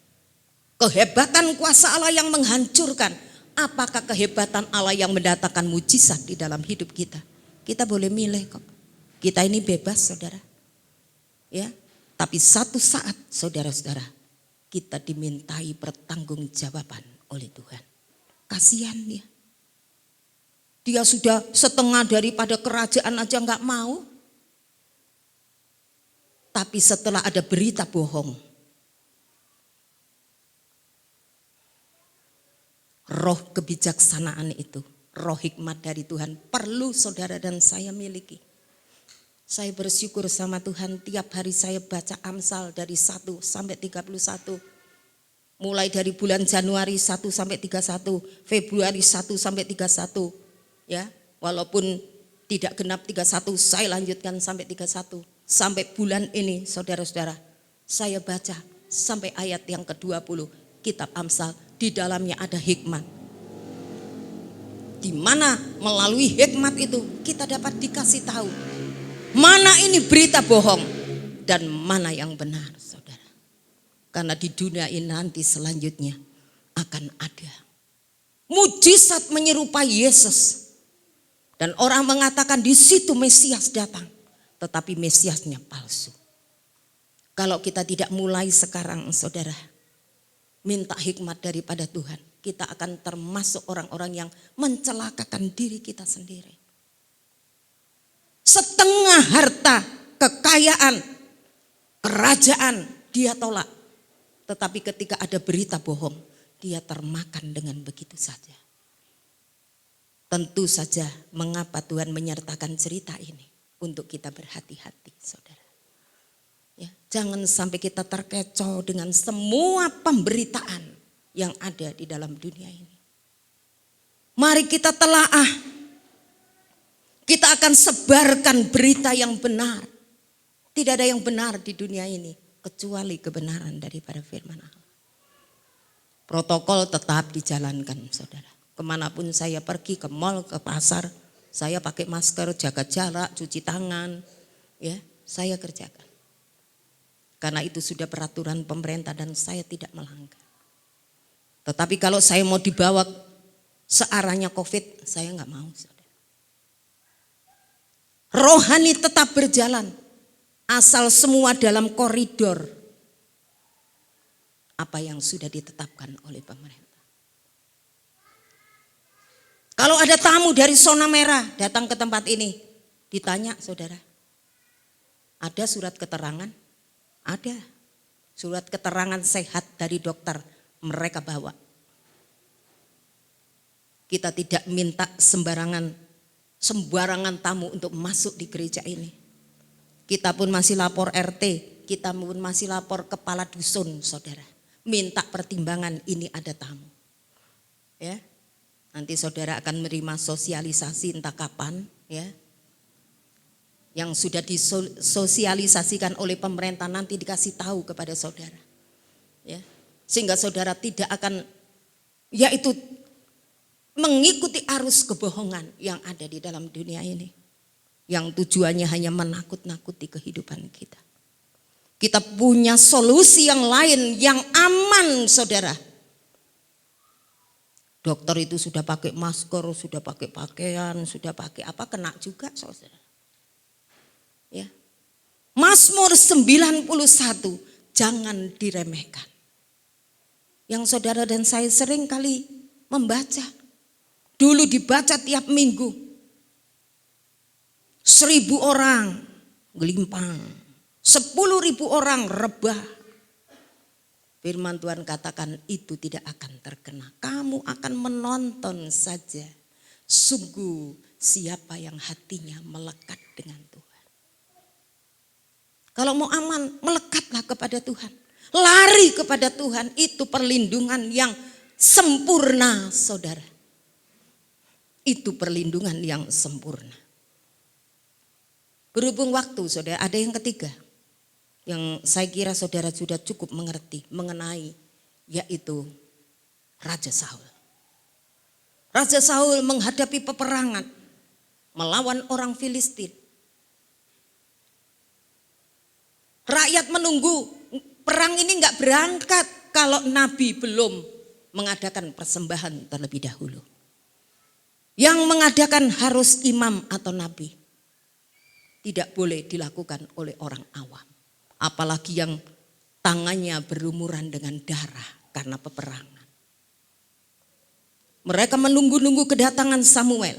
Kehebatan kuasa Allah yang menghancurkan, apakah kehebatan Allah yang mendatangkan mujizat di dalam hidup kita? Kita boleh milih kok. Kita ini bebas, saudara. Ya, tapi satu saat, saudara-saudara, kita dimintai pertanggungjawaban oleh Tuhan. Kasihan dia. Dia sudah setengah daripada kerajaan aja nggak mau. Tapi setelah ada berita bohong, roh kebijaksanaan itu, roh hikmat dari Tuhan perlu saudara dan saya miliki. Saya bersyukur sama Tuhan, tiap hari saya baca Amsal dari 1 sampai 31. Mulai dari bulan Januari 1 sampai 31, Februari 1 sampai 31, ya. Walaupun tidak genap 31, saya lanjutkan sampai 31. Sampai bulan ini saudara-saudara, saya baca sampai ayat yang ke-20 kitab Amsal, di dalamnya ada hikmat. Di mana melalui hikmat itu kita dapat dikasih tahu mana ini berita bohong dan mana yang benar, saudara. Karena di dunia ini nanti selanjutnya akan ada mujizat menyerupai Yesus. Dan orang mengatakan di situ Mesias datang, tetapi Mesiasnya palsu. Kalau kita tidak mulai sekarang, saudara, minta hikmat daripada Tuhan, kita akan termasuk orang-orang yang mencelakakan diri kita sendiri. Setengah harta, kekayaan, kerajaan dia tolak. Tetapi ketika ada berita bohong, dia termakan dengan begitu saja. Tentu saja mengapa Tuhan menyertakan cerita ini untuk kita berhati-hati, saudara. Ya, jangan sampai kita terkecoh dengan semua pemberitaan yang ada di dalam dunia ini. Mari kita telaah. Kita akan sebarkan berita yang benar. Tidak ada yang benar di dunia ini kecuali kebenaran daripada firman Allah. Protokol tetap dijalankan, saudara. Kemanapun saya pergi, ke mal, ke pasar, saya pakai masker, jaga jarak, cuci tangan, ya, saya kerjakan. Karena itu sudah peraturan pemerintah dan saya tidak melanggar. Tetapi kalau saya mau dibawa searahnya COVID, saya nggak mau, saudara. Rohani tetap berjalan, asal semua dalam koridor apa yang sudah ditetapkan oleh pemerintah. Kalau ada tamu dari zona merah datang ke tempat ini, ditanya, saudara, ada surat keterangan? Ada. Surat keterangan sehat dari dokter, mereka bawa. Kita tidak minta sembarangan tamu untuk masuk di gereja ini. Kita pun masih lapor RT, kita pun masih lapor kepala dusun, saudara. Minta pertimbangan, ini ada tamu. Ya. Nanti saudara akan menerima sosialisasi entah kapan, ya. Yang sudah disosialisasikan oleh pemerintah nanti dikasih tahu kepada saudara. Ya. Sehingga saudara tidak akan yaitu mengikuti arus kebohongan yang ada di dalam dunia ini. Yang tujuannya hanya menakut-nakuti kehidupan kita. Kita punya solusi yang lain yang aman, saudara. Dokter itu sudah pakai masker, sudah pakai pakaian, sudah pakai apa, kena juga, saudara. Ya. Mazmur 91 jangan diremehkan. Yang saudara dan saya sering kali membaca. Dulu dibaca tiap minggu. 1.000 orang gelimpang, 10.000 orang rebah. Firman Tuhan katakan itu tidak akan terkena. Kamu akan menonton saja. Sungguh siapa yang hatinya melekat dengan Tuhan. Kalau mau aman, melekatlah kepada Tuhan. Lari kepada Tuhan, itu perlindungan yang sempurna, saudara. Itu perlindungan yang sempurna. Berhubung waktu, saudara, ada yang ketiga. Yang saya kira saudara sudah cukup mengerti mengenai, yaitu Raja Saul. Raja Saul menghadapi peperangan melawan orang Filistin. Rakyat menunggu, perang ini enggak berangkat kalau Nabi belum mengadakan persembahan terlebih dahulu. Yang mengadakan harus imam atau nabi. Tidak boleh dilakukan oleh orang awam. Apalagi yang tangannya berlumuran dengan darah karena peperangan. Mereka menunggu-nunggu kedatangan Samuel.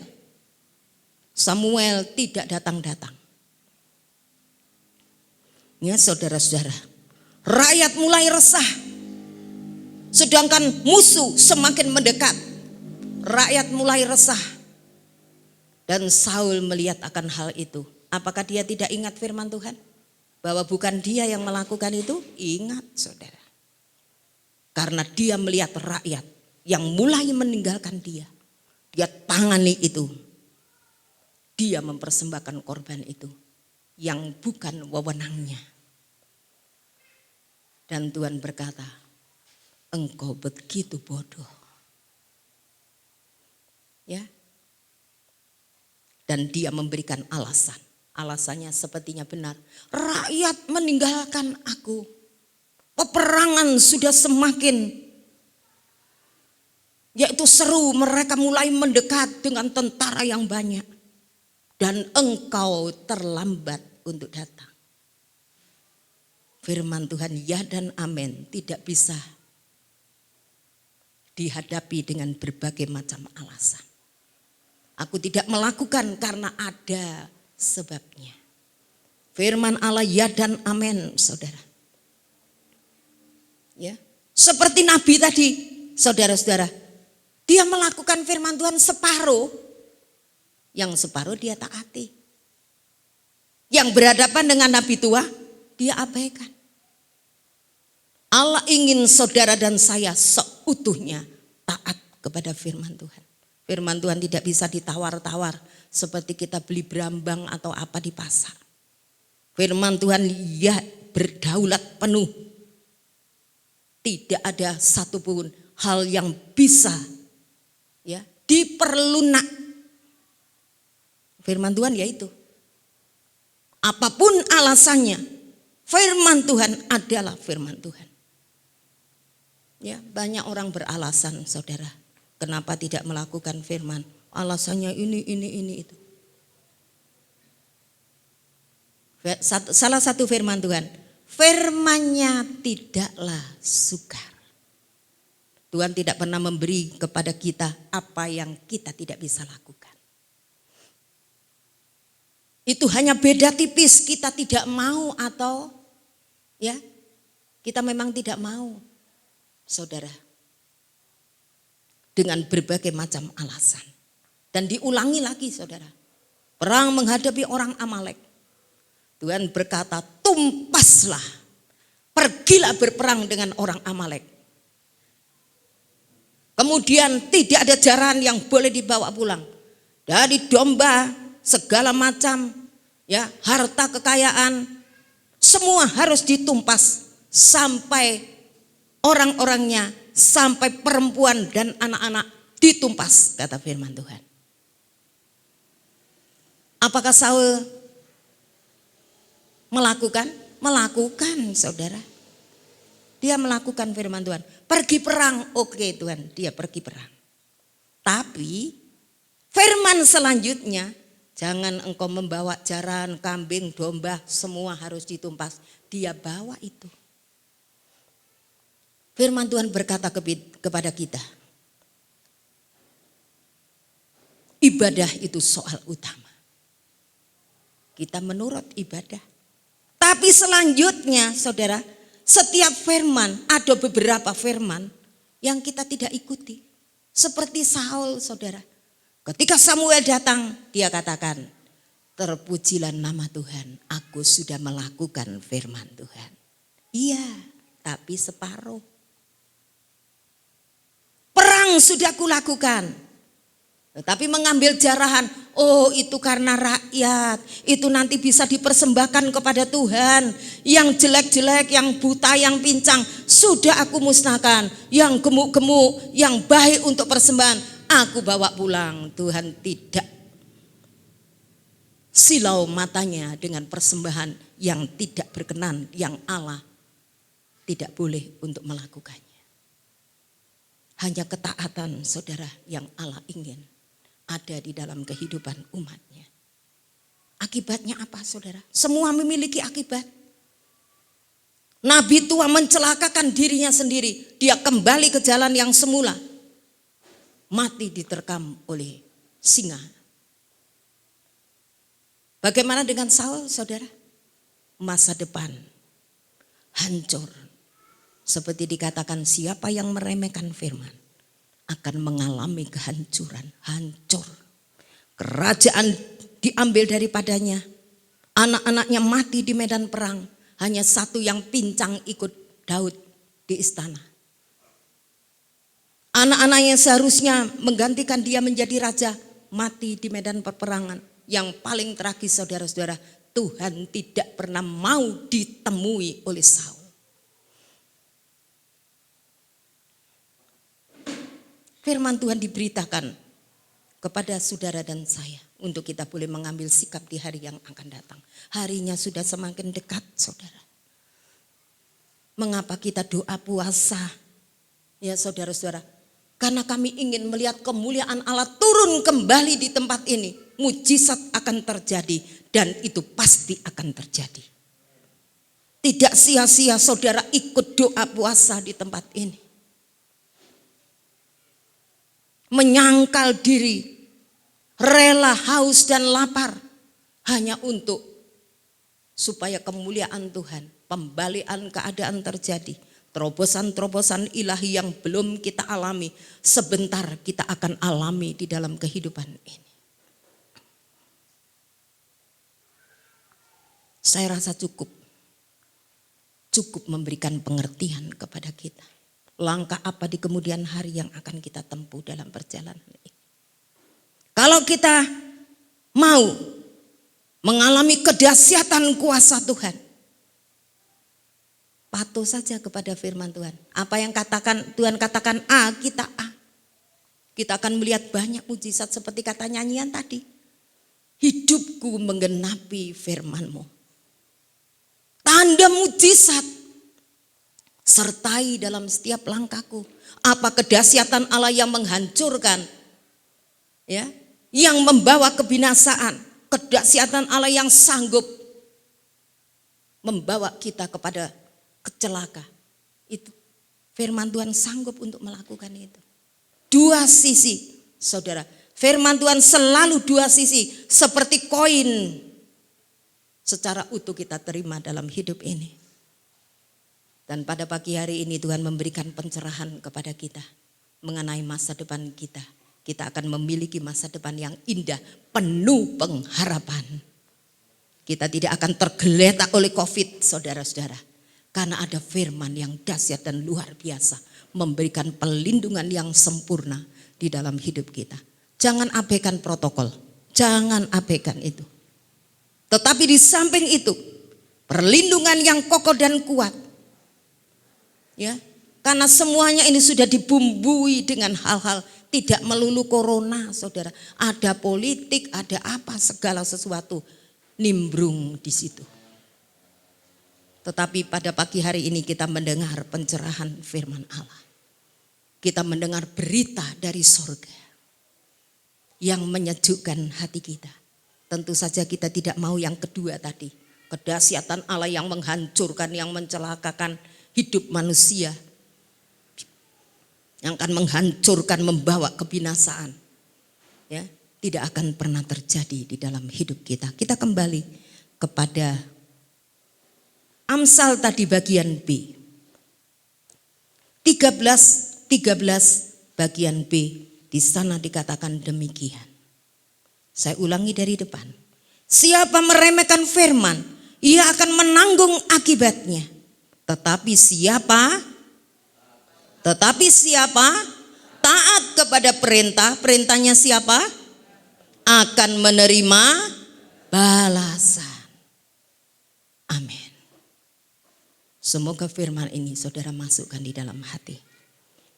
Samuel tidak datang-datang. Ya saudara-saudara, rakyat mulai resah. Sedangkan musuh semakin mendekat. Rakyat mulai resah. Dan Saul melihat akan hal itu. Apakah dia tidak ingat firman Tuhan? Bahwa bukan dia yang melakukan itu? Ingat, saudara. Karena dia melihat rakyat yang mulai meninggalkan dia. Dia tangani itu. Dia mempersembahkan korban itu yang bukan wewenangnya. Dan Tuhan berkata, engkau begitu bodoh. Ya. Dan dia memberikan alasan. Alasannya sepertinya benar. Rakyat meninggalkan aku. Peperangan sudah semakin yaitu seru, mereka mulai mendekat dengan tentara yang banyak. Dan engkau terlambat untuk datang. Firman Tuhan ya dan amin tidak bisa dihadapi dengan berbagai macam alasan. Aku tidak melakukan karena ada sebabnya. Firman Allah ya dan amin, saudara. Ya, seperti Nabi tadi, saudara-saudara. Dia melakukan firman Tuhan separuh. Yang separuh dia taati. Yang berhadapan dengan Nabi tua, dia abaikan. Allah ingin saudara dan saya seutuhnya taat kepada firman Tuhan. Firman Tuhan tidak bisa ditawar-tawar seperti kita beli berambang atau apa di pasar. Firman Tuhan ya berdaulat penuh. Tidak ada satupun hal yang bisa ya diperlunak. Firman Tuhan yaitu apapun alasannya, firman Tuhan adalah firman Tuhan. Ya, banyak orang beralasan, saudara, kenapa tidak melakukan firman. Alasannya ini itu. Salah satu firman Tuhan, firman-Nya tidaklah sukar. Tuhan tidak pernah memberi kepada kita apa yang kita tidak bisa lakukan. Itu hanya beda tipis, kita tidak mau atau ya kita memang tidak mau, saudara. Dengan berbagai macam alasan. Dan diulangi lagi, saudara. Perang menghadapi orang Amalek. Tuhan berkata, tumpaslah, pergilah berperang dengan orang Amalek. Kemudian tidak ada jaran yang boleh dibawa pulang. Dari domba, segala macam ya harta kekayaan semua harus ditumpas sampai orang-orangnya, sampai perempuan dan anak-anak ditumpas, kata firman Tuhan. Apakah Saul melakukan? Melakukan, saudara. Dia melakukan firman Tuhan. Pergi perang, oke Tuhan, dia pergi perang. Tapi firman selanjutnya, jangan engkau membawa jaran, kambing, domba, semua harus ditumpas. Dia bawa itu. Firman Tuhan berkata kepada kita, ibadah itu soal utama. Kita menurut ibadah. Tapi selanjutnya, saudara, setiap firman, ada beberapa firman yang kita tidak ikuti. Seperti Saul, saudara. Ketika Samuel datang, dia katakan, terpujilah nama Tuhan, aku sudah melakukan firman Tuhan. Iya, tapi separuh. Perang sudah kulakukan, tetapi mengambil jarahan, oh itu karena rakyat, itu nanti bisa dipersembahkan kepada Tuhan. Yang jelek-jelek, yang buta, yang pincang, sudah aku musnahkan. Yang gemuk-gemuk, yang baik untuk persembahan, aku bawa pulang. Tuhan tidak silau matanya dengan persembahan yang tidak berkenan, yang Allah tidak boleh untuk melakukannya. Hanya ketaatan, saudara, yang Allah ingin ada di dalam kehidupan umatnya. Akibatnya apa, saudara? Semua memiliki akibat. Nabi tua mencelakakan dirinya sendiri. Dia kembali ke jalan yang semula. Mati diterkam oleh singa. Bagaimana dengan Saul, saudara? Masa depan hancur. Seperti dikatakan, siapa yang meremehkan firman akan mengalami kehancuran, hancur. Kerajaan diambil daripadanya. Anak-anaknya mati di medan perang. Hanya satu yang pincang ikut Daud di istana. Anak-anak yang seharusnya menggantikan dia menjadi raja mati di medan peperangan. Yang paling tragis saudara-saudara, Tuhan tidak pernah mau ditemui oleh Saul. Firman Tuhan diberitakan kepada saudara dan saya untuk kita boleh mengambil sikap di hari yang akan datang. Harinya sudah semakin dekat, saudara. Mengapa kita doa puasa? Ya saudara-saudara, karena kami ingin melihat kemuliaan Allah turun kembali di tempat ini. Mujizat akan terjadi dan itu pasti akan terjadi. Tidak sia-sia saudara ikut doa puasa di tempat ini. Menyangkal diri, rela haus dan lapar hanya untuk supaya kemuliaan Tuhan, pembalian keadaan terjadi. Terobosan-terobosan ilahi yang belum kita alami, sebentar kita akan alami di dalam kehidupan ini. Saya rasa cukup memberikan pengertian kepada kita. Langkah apa di kemudian hari yang akan kita tempuh dalam perjalanan ini. Kalau kita mau mengalami kedahsyatan kuasa Tuhan, patuh saja kepada firman Tuhan. Apa yang Tuhan katakan A, kita A. Kita akan melihat banyak mujizat seperti kata nyanyian tadi. Hidupku menggenapi firman-Mu. Tanda mujizat sertai dalam setiap langkahku. Apa kedahsyatan Allah yang menghancurkan, ya, yang membawa kebinasaan. Kedahsyatan Allah yang sanggup membawa kita kepada celaka. Itu firman Tuhan sanggup untuk melakukan itu. Dua sisi, saudara. Firman Tuhan selalu dua sisi, seperti koin. Secara utuh kita terima dalam hidup ini. Dan pada pagi hari ini Tuhan memberikan pencerahan kepada kita mengenai masa depan kita. Kita akan memiliki masa depan yang indah, penuh pengharapan. Kita tidak akan tergeletak oleh COVID, saudara-saudara. Karena ada firman yang dahsyat dan luar biasa, memberikan perlindungan yang sempurna di dalam hidup kita. Jangan abaikan protokol, jangan abaikan itu. Tetapi di samping itu, perlindungan yang kokoh dan kuat. Ya, karena semuanya ini sudah dibumbui dengan hal-hal tidak melulu corona, saudara. Ada politik, ada apa, segala sesuatu nimbrung di situ. Tetapi pada pagi hari ini kita mendengar pencerahan firman Allah. Kita mendengar berita dari sorga yang menyejukkan hati kita. Tentu saja kita tidak mau yang kedua tadi. Kedahsyatan Allah yang menghancurkan, yang mencelakakan hidup manusia. Yang akan menghancurkan, membawa kebinasaan. Ya, tidak akan pernah terjadi di dalam hidup kita. Kita kembali kepada Amsal tadi bagian B. 13 bagian B, di sana dikatakan demikian. Saya ulangi dari depan. Siapa meremehkan firman, ia akan menanggung akibatnya. Tetapi siapa taat kepada perintah, perintahnya siapa? Akan menerima balasan. Amin. Semoga firman ini saudara masukkan di dalam hati.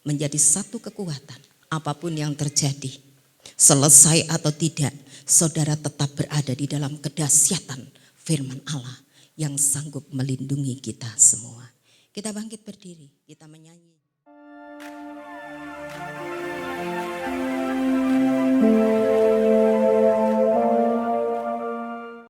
Menjadi satu kekuatan apapun yang terjadi. Selesai atau tidak, saudara tetap berada di dalam kedahsyatan firman Allah yang sanggup melindungi kita semua. Kita bangkit berdiri, kita menyanyi.